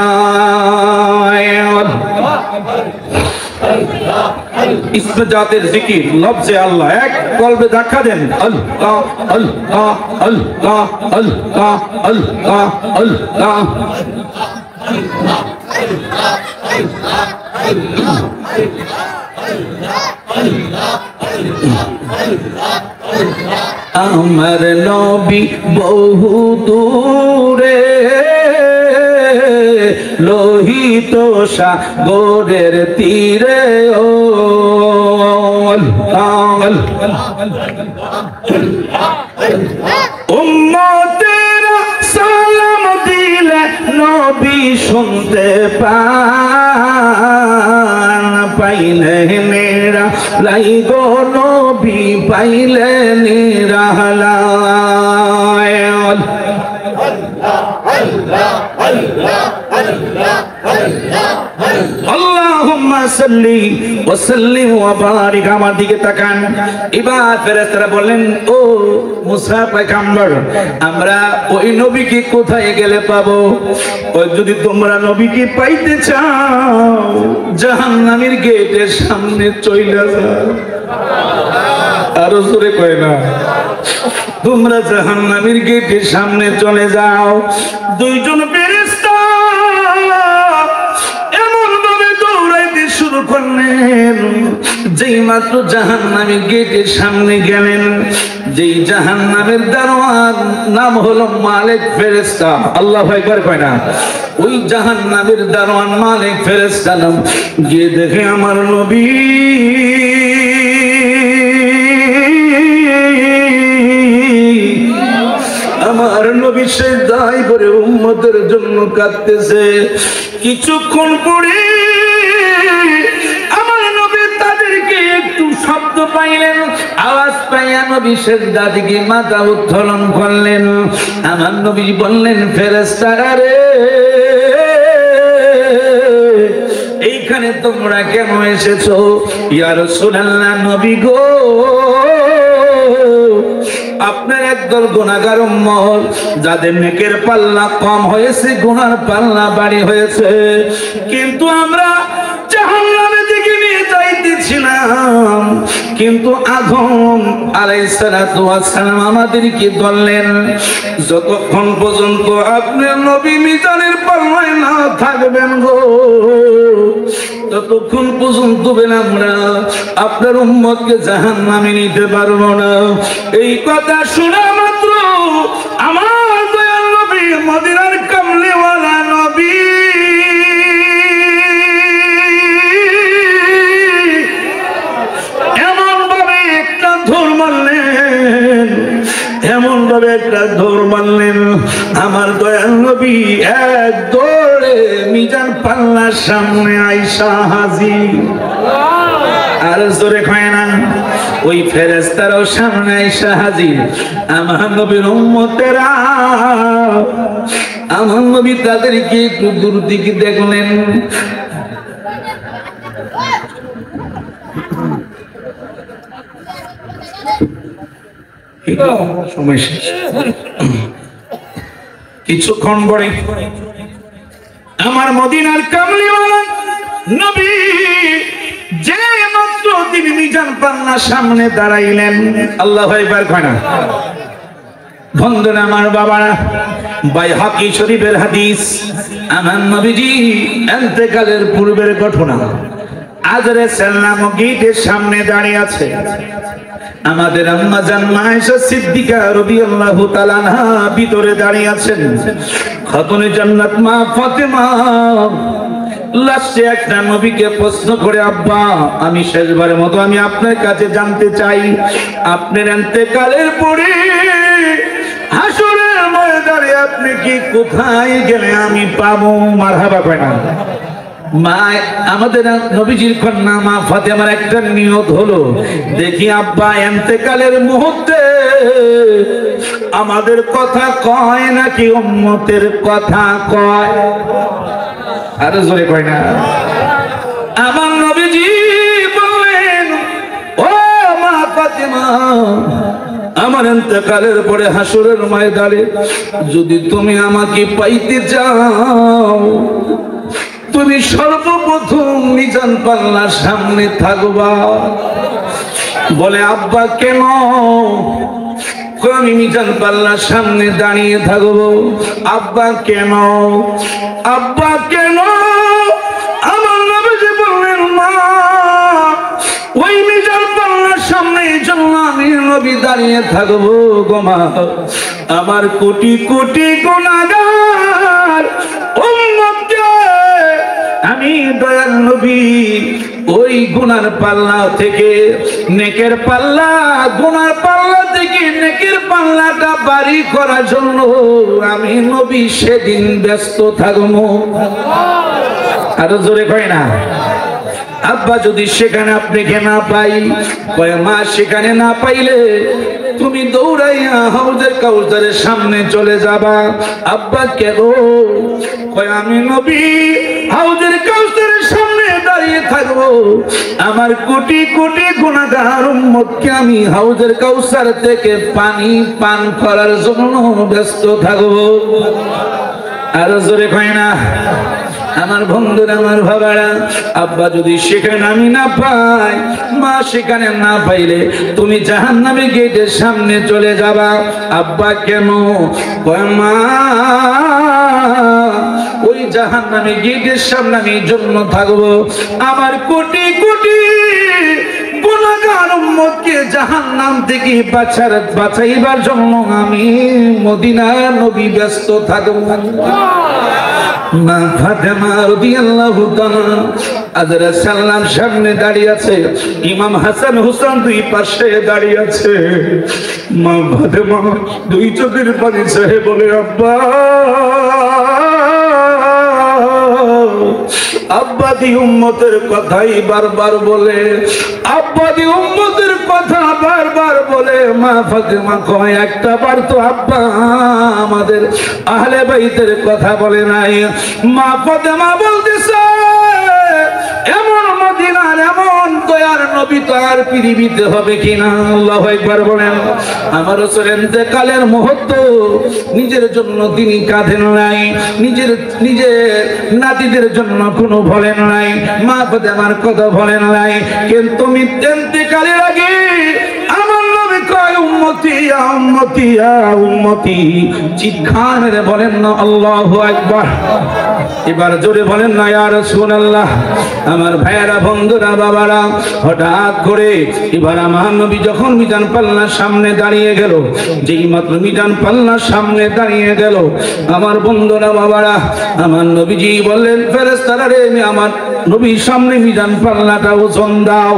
ইসমে জাতের জিকির লফজে আল্লাহ এক কলবে দেখা দেন। আল্লাহ আল্লাহ আল্লাহ আল্লাহ আল্লাহ আল্লাহ। আমার নবী বহু দূরে লোহিত সাগরের তীরে, ও উম্মতেরা সালাম দিলে নবী শুনতে পান। পাইলে মেরা লাই গো নবী, পাইলে নিরালায়। আল্লাহুম্মা সাল্লি ওয়া সাল্লিম ওয়া বারিক। আমার দিকে তাকান। এবার ফেরেশতারা বলেন, ও মুসা পয়গম্বর, আমরা ওই নবীকে কোথায় গেলে পাবো? ওই যদি তোমরা নবীকে পাইতে চাও, জাহান্নামের গেটের সামনে চইলা যাও। আরো জোরে কয় না, তোমরা জাহান্নামের গেটের সামনে চলে যাও। দুইজন ফেরেশতা এমন ভাবে দৌড়াইতে শুরু করলেন, যেই মাত্র জাহান্নামের গেটের সামনে গেলেন, যেই জাহান্নামের দারোয়ান নাম হলো মালিক ফেরেশতা। আল্লাহু আকবার কয় না। ওই জাহান্নামের দারোয়ান মালিক ফেরেশতা নাম গিয়ে দেখে আমার নবী আমার নবী সেজদায় পড়ে উম্মতের জন্য কাঁদতেছে। কিছুক্ষণ পরে আমার নবী তাদেরকে একটু শব্দ পাইলেন, আওয়াজ পাইয়া নবী সেজদা থেকে মাথা উত্তোলন করলেন। আমার নবী বললেন, ফেরেশতারা রে, এইখানে তোমরা কেন এসেছো? ইয়া রাসূলুল্লাহ, নবী গো, আপনার একদল গুনাহগার উম্মত, যাদের নেকের পাল্লা কম হয়েছে, গুনার পাল্লা বাড়ি হয়েছে, কিন্তু আমরা জাহান্নামের দিকে নিয়ে যাইতেছিলাম, কিন্তু আদম আলাইহিস সালাতু ওয়াস সালাম আমাদেরকে বললেন, যতক্ষণ পর্যন্ত আপনার নবী মিজানের পাল্লায় না থাকবেন গো, ততক্ষণ পর্যন্ত আমরা আপনার উম্মতকে জাহান্নামে নিতে পারবো না। এই কথা শোনা মাত্র আমার দয়াল নবী, মদিনার কামলিওয়ালা নবী, এমন ভাবে একটা ধর মারলেন, এমন ভাবে একটা ধর মারলেন, আমার দয়াল নবী এক দৌড়ে মিজান পাল্লার সামনে আইসা হাজির। আর জোরে কয় না, ওই ফেরেশতারাও সামনে আইসা হাজির। আমার নবীর উম্মতেরা, আমার নবী তাদেরকে একটু দূর দিকে দেখলেন। সময় শেষ। কিছুক্ষণ পরে আমার মদিনার কামলিওয়ালা নবী যে মাত্র তিনি মিজান পাল্লার সামনে দাঁড়াইলেন, আল্লাহু আকবার কয় না। বন্ধুরা আমার, বাবারা, বাইহাকি শরীফের হাদিস, আমার নবীজি ইন্তেকালের পূর্বের ঘটনা। আজরে সাল্লাম গেটের সামনে দাঁড়িয়ে আছে। আমাদের আম্মা জান আয়েশা সিদ্দিকা রাদিয়াল্লাহু তাআলা আনহা ভিতরে দাঁড়িয়ে আছেন। খাতুনে জান্নাত মা ফাতেমা লাস্টে একটা নবীকে প্রশ্ন করে, আব্বা, আমি শেষবারের মতো আমি আপনার কাছে জানতে চাই, আপনার ইন্তেকালের পরে হাসরের ময়দানে আপনি কি কোথায় গেলে আমি পাবো? মারহাবা কয় না? মা আমাদের নবীজির কন্যা মা ফাতেমার একটা নিয়ত হলো, দেখি আব্বা ইন্তেকালের মুহূর্তে আমাদের কথা কয় নাকি উম্মতের কথা কয়। আরো জোরে কয় না? আমার নবীজি বললেন, ও মা ফাতেমা, আমার ইন্তেকালের পরে হাসরের ময়দানে যদি তুমি আমাকে পাইতে চাও, তুমি সর্বপ্রথম মিজান পাল্লার সামনে থাকবা। বলে আব্বা কেন? আমি মিজান পাল্লার সামনে দাঁড়িয়ে থাকবো। আব্বা কেন? আব্বা কেন? আমার নবীজি বললেন, মা ওই মিজান পাল্লার সামনে জন্য আমি নবী দাঁড়িয়ে থাকবো গো মা। আমার কোটি কোটি গুনাহগার উম্মতকে আমি দয়াল নবী ওই গুনার পাল্লা থেকে নেকের পাল্লা, গুনার পাল্লা থেকে নেকের পাল্লাটা বাড়ি করার জন্য আমি নবী সেদিন ব্যস্ত থাকবো। আরো জোরে কয় না? আব্বা যদি সেখানে আপনাকে না পাই, কয় মা সেখানে না পাইলে তুমি দৌড়াইয়া হাউজের কাউসারের সামনে চলে যাবা। আব্বা কেন? কয় আমি নবী হাউজের কাউসারের সামনে দাঁড়িয়ে থাকবো। আমার কোটি কোটি গুনাহগার উম্মতকে আমি হাউজের কাউসার থেকে পানি পান করার জন্য ব্যস্ত থাকবো। আরো জোরে কয় না? আমার বন্ধুরা, আমার বাবারা, আব্বা যদি সেখানে আমি না পাই, মা সেখানে না পাইলে তুমি জাহান্নামের গেটের সামনে চলে যাবা। আব্বা কেন? কয় মা ওই জাহান্নামের গেটের সামনে আমি জন্য থাকবো। আমার কোটি কোটি গুনাহগার উম্মতকে জাহান্নাম থেকে বাঁচাইবার জন্য আমি মদিনার নবী ব্যস্ত থাকবো। মা ফাতেমা রাদিয়াল্লাহু তাআলা হযরত সাল্লাম সামনে দাঁড়িয়ে আছে, ইমাম হাসান হুসাইন দুই পাশে দাঁড়িয়ে আছে। মা ফাতেমা দুই চোখের পানি ছেড়ে বলে, আব্বা আব্বা দি উম্মতের কথাই বারবার বলে, আব্বা দি উম্মতের কথা বারবার বলে। মা ফাতেমা কয়, একটা বার তো আব্বা আমাদের আহলে বাইতের কথা বলে নাই। মা ফাতেমা বলতেছে, এমন মদিনার এমন দয়ার নবী তো আর পৃথিবীতে হবে কিনা? আল্লাহু আকবার বলেন। আমার রাসূল ইন্তেকালের মুহূর্ত নিজের জন্য তিনি কাঁদেন নাই, নিজের নাতিদের জন্য কোনো বলেন নাই, মা ফাতেমার কথা বলেন নাই। কিন্তু ইন্তেকালের আগে আমার নবী কয়, উম্মতি ইয়া উম্মতি ইয়া উম্মতি, চিৎকার মেরে বলেন না আল্লাহু আকবার। এবার জোরে বলেন না ইয়া রাসূলুল্লাহ। আমার ভাইয়েরা, বন্ধুরা, বাবারা, হঠাৎ করে এবার আমার নবী যখন মিজান পাল্লার সামনে দাঁড়িয়ে গেল, যেই মাত্র মিজান পাল্লার সামনে দাঁড়িয়ে গেল, আমার বন্ধুরা, বাবারা, আমার নবীজি বললেন, ফেরেশতারা রে, আমার নবীর সামনে মিজান পাল্লাটা ওজন দাও।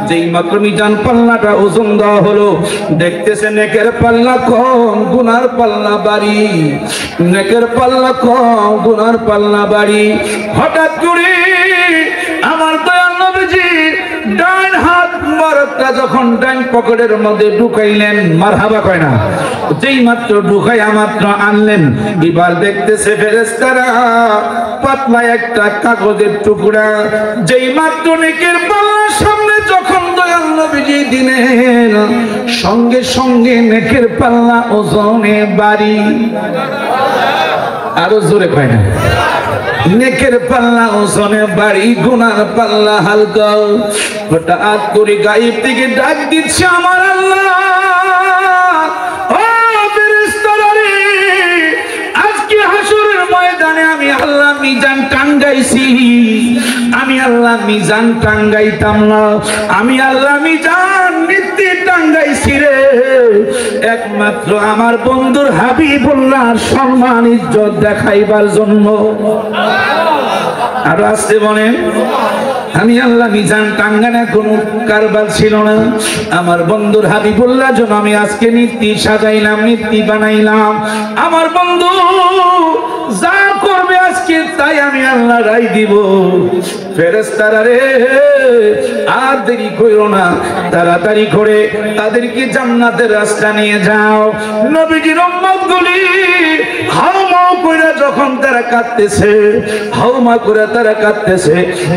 যেই মাত্র মিজান পাল্লাটা ওজন দেওয়া হলো, দেখতেছে নেকের পাল্লা কম, গুনার পাল্লা বাড়ি। নেকের পাল্লা কম, গুনার পাল্লা বাড়ি। হঠাৎ করে আমার দয়াল নবীজি ডান হাত মুবারকটা যখন ডান পকেটের মধ্যে ঢুকাইলেন, মারহাবা কয় না? যেই মাত্র ঢুকাইয়া মাত্র আনলেন, এবার দেখতেছে ফেরেশতারা পাতলা একটা কাগজের টুকরা যেই মাত্র নেকের পাল্লার সামনে যখন দয়াল নবীজি দিলেন, সঙ্গে সঙ্গে নেকের পাল্লা ওজনে বাড়ি। আরো জোরে কয় না? নেকের পাল্লা ওজনে বাড়ি, গুনার পাল্লা হালকা। হঠাৎ করে গায়েব থেকে ডাক দিচ্ছে, আমার আল্লাহ, ও ফেরেশতারা রে, আজকে হাসরের ময়দানে আমি আল্লাহ মিজান টাঙ্গাইছি। আমি আল্লাহ মিজান টাঙ্গাইতাম না, আমি আল্লাহ মিজান মিথ্যে টাঙ্গাইছি রে, একমাত্র আমার বন্ধুর হাবিবুল্লাহর সম্মান ইজ্জত দেখাইবার জন্য। আরো আসতে বলেন, আমি আল্লাহ মিজান টাঙ্গানা কোনো কারবার ছিল না। আমার বন্ধুর হাবিবুল্লাহ জন্য আমি আজকে নীতি সাজাইলাম, নীতি বানাইলাম। আমার বন্ধু যা করবে আজকে তাই আমি আল্লাহ রায় দিব। ফেরেশতারা রে আর দেরি করো না, তাড়াতাড়ি করে তাদেরকে জান্নাতের রাস্তা নিয়ে যাও। নবীজির উম্মতগুলি হাওমাও কইরা যখন তারা কাঁদতেছে, হাওমা করে তারা কাঁদতেছে,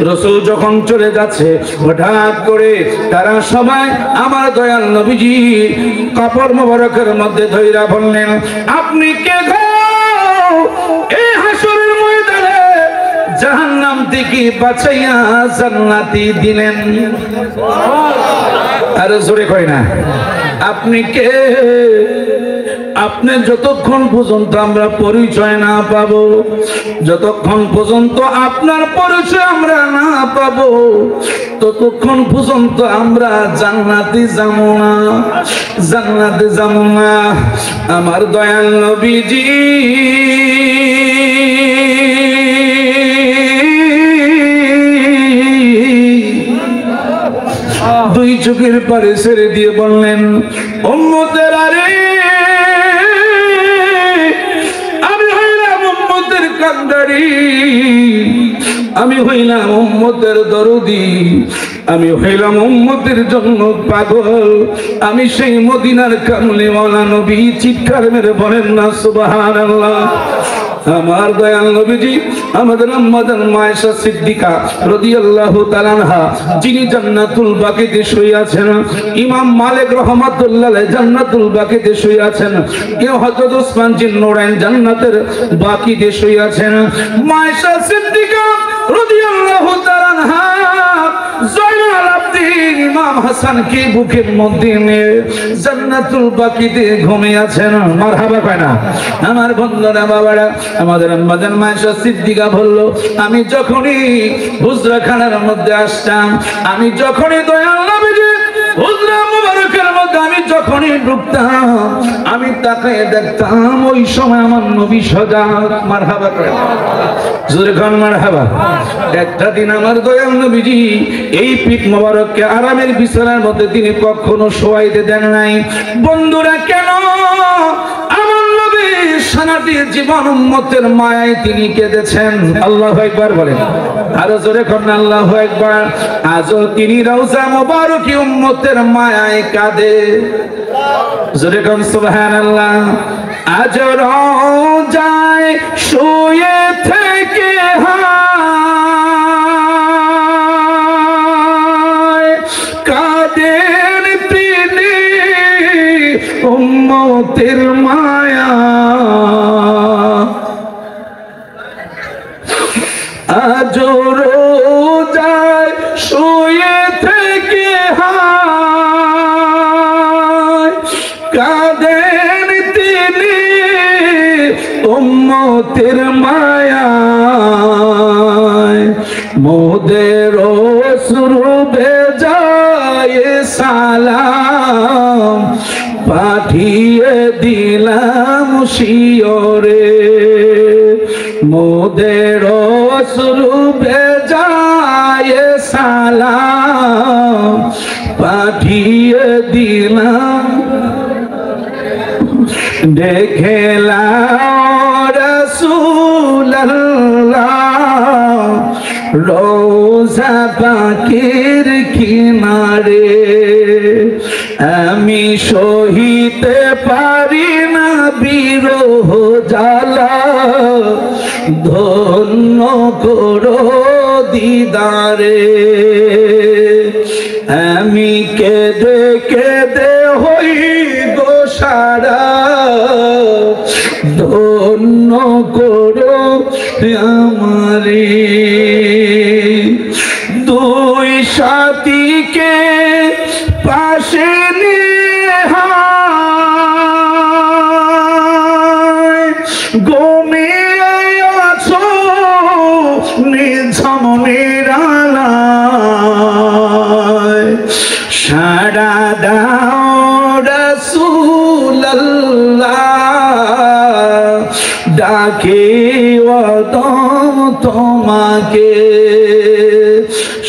রাসূল যখন চলে যাচ্ছে হঠাৎ করে তারা সবাই আমার দয়াল নবীজি কাপড় মোবারকের মধ্যে ধইরা বললেন, আপনি কে গো? এই হাসরের ময়দানে জাহান্নাম থেকে বাঁচাইয়া জান্নাতি দিলেন। আর জোরে কয় না, আপনি কে? আপনি যতক্ষণ পর্যন্ত আমরা পরিচয় না পাবো, যতক্ষণ পর্যন্ত আপনার পরিচয় আমরা না পাবো, ততক্ষণ পর্যন্ত আমরা জান্নাতে যাবো না, জান্নাতে যাবো না। আমার দয়াল নবীজি দুই চোখের পারে ছেড়ে দিয়ে বললেন, উম্মতের আরে আমি হইলাম উম্মতের কান্ডারি, আমি হইলাম উম্মতের দরদি, আমি হইলাম উম্মতের জন্য পাগল, আমি সেই মদিনার কামলিওয়ালা নবী। চিৎকার মেরে বলেন না সুবহানাল্লাহ। আমার দয়াল নবীজি আমাদের আম্মাজান মায়েশা সিদ্দিকা রাদিয়াল্লাহু তাআলা আনহা, যিনি জান্নাতুল বাকিতে শুয়ে আছেন, ইমাম মালিক রাহমাতুল্লাহ আলাইহি জান্নাতুল বাকিতে শুয়ে আছেন, কেউ হযরত ওসমান জিন নুরাইন জান্নাতের বাকিতে শুয়ে আছেন। মায়েশা সিদ্দিকা রাদিয়াল্লাহু তাআলা আনহা জয়নুল আবদিন ইমাম হাসানকে বুকের মধ্যে নিয়ে জান্নাতুল বাকিতে ঘুমিয়ে আছেন। মারহাবা কয় না আমার বন্ধুরা, বাবারা। আমাদের আম্মাজান মায়েশা সিদ্দিকা বলল, আমি যখনই হুজরাখানার মধ্যে আসতাম, আমি যখনই দয়াল নবীজি হুজরা মুবারকের মধ্যে আমি যখনই ঢুকতাম, আমি তাকায় দেখতাম ওই সময় আমার নবী সজা। মারহাবা করে জোরে খান মারহাবা। একটা দিন আমার দয়াল নবীজি এই পিঠ মোবারককে আরামের বিছানার মধ্যে তিনি কখনো শোয়াইতে দেন নাই। বন্ধুরা, কেন? আমার নবী সারাটি জীবন উম্মতের মায়ায় তিনি কেঁদেছেন। আল্লাহু আকবার বলেন, আরো জোরে করুন আল্লাহু আকবার। আজও তিনি রওজা মুবারকে উম্মতের মায়ায় কাঁদে। জোরে করুন সুবহানাল্লাহ। আজও রওজায় শুয়ে থেকে কাঁদেন তিনি উম্মতের মায়া। আজও রোজায় শুয়ে থেকে কাঁদেন তিনি উম্মতের মায়া। মোদের অশ্রুবে যায় সালাম পাঠিয়ে দিলাম শিয়রে। মোদের অশ্রুবে যায় সালাম পাঠিয়ে দিলাম। দেখলাম রাসূলুল্লাহ রোজা পাকের কিনারে, আমি সহিতে পারি না বিরহ জ্বালা, ধন্য করো দিদারে। আমি কেঁদে কেঁদে হই গো সারা, ধন্য করো আমারে। দুই সাথীকে পাশে নিয়ে ঘুমিয়ে আছো নিঝুম নিরালায়, সাড়া দাও রাসূলুল্লাহ ডাকে তোমাকে।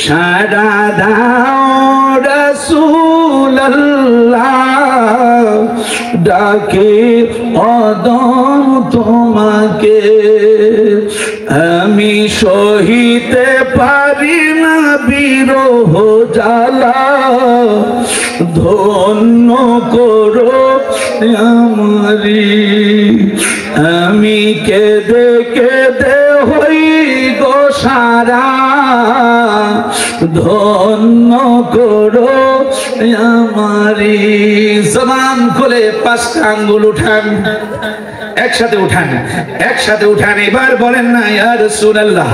সাড়া দাও রাসূলুল্লাহ, ডাকে অদম তোমাকে। আমি সহিতে পারি না বিরহ জ্বালা, ধন্য করো আমারি। আমি কেঁদে কেঁদে হই গো সারা, ধন্য করো আমারি। জবান খুলে 5টা আঙ্গুল উঠান, একসাথে উঠান, একসাথে উঠান। এবার বলেন না ইয়া রাসূলুল্লাহ,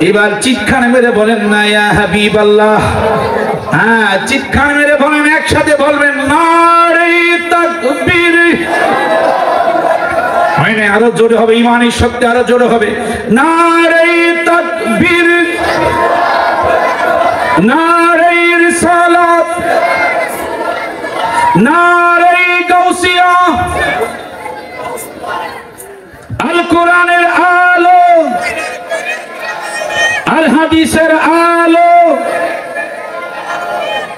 এবার চিৎকার মেরে বলেন না ইয়া হাবিবাল্লাহ। হ্যাঁ, চিৎকার মেরে বলেন, একসাথে বলবেন নারে তাকবীর। হয় না, আরো জোরে হবে, ইমানের শক্তি আরো জোরে হবে। নারে তাকবীর, নারে রিসালাত, নারে গাউসিয়া। আল কোরআনের আলো, আল হাদিসের আলো,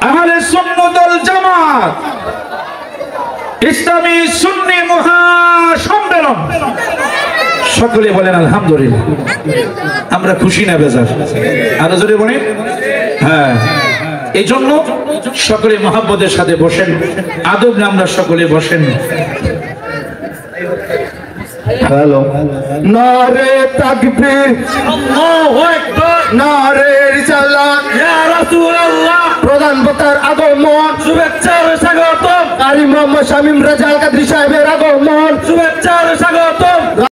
আহলে সুন্নাত ওয়াল জামাত ইসলামী সুন্নি মহাসম্মেলন। সকলে বলেন আলহামদুলিল্লাহ। আমরা খুশি না বেজার? আরো জোরে বলেন। হ্যাঁ, এই জন্য সকলে মহব্বতের সাথে বসেন, আদব না আমরা সকলে বসেন। হ্যালো, নারে তাকবীর, আল্লাহু আকবার, নারে রিসালাত, ইয়া রাসূলুল্লাহ। প্রধান বক্তার আগমন, শুভেচ্ছা ও স্বাগতম। কারি মোহাম্মদ শামীম রাজা আল কাদরি সাহেবের আগমন, শুভেচ্ছা ও স্বাগতম।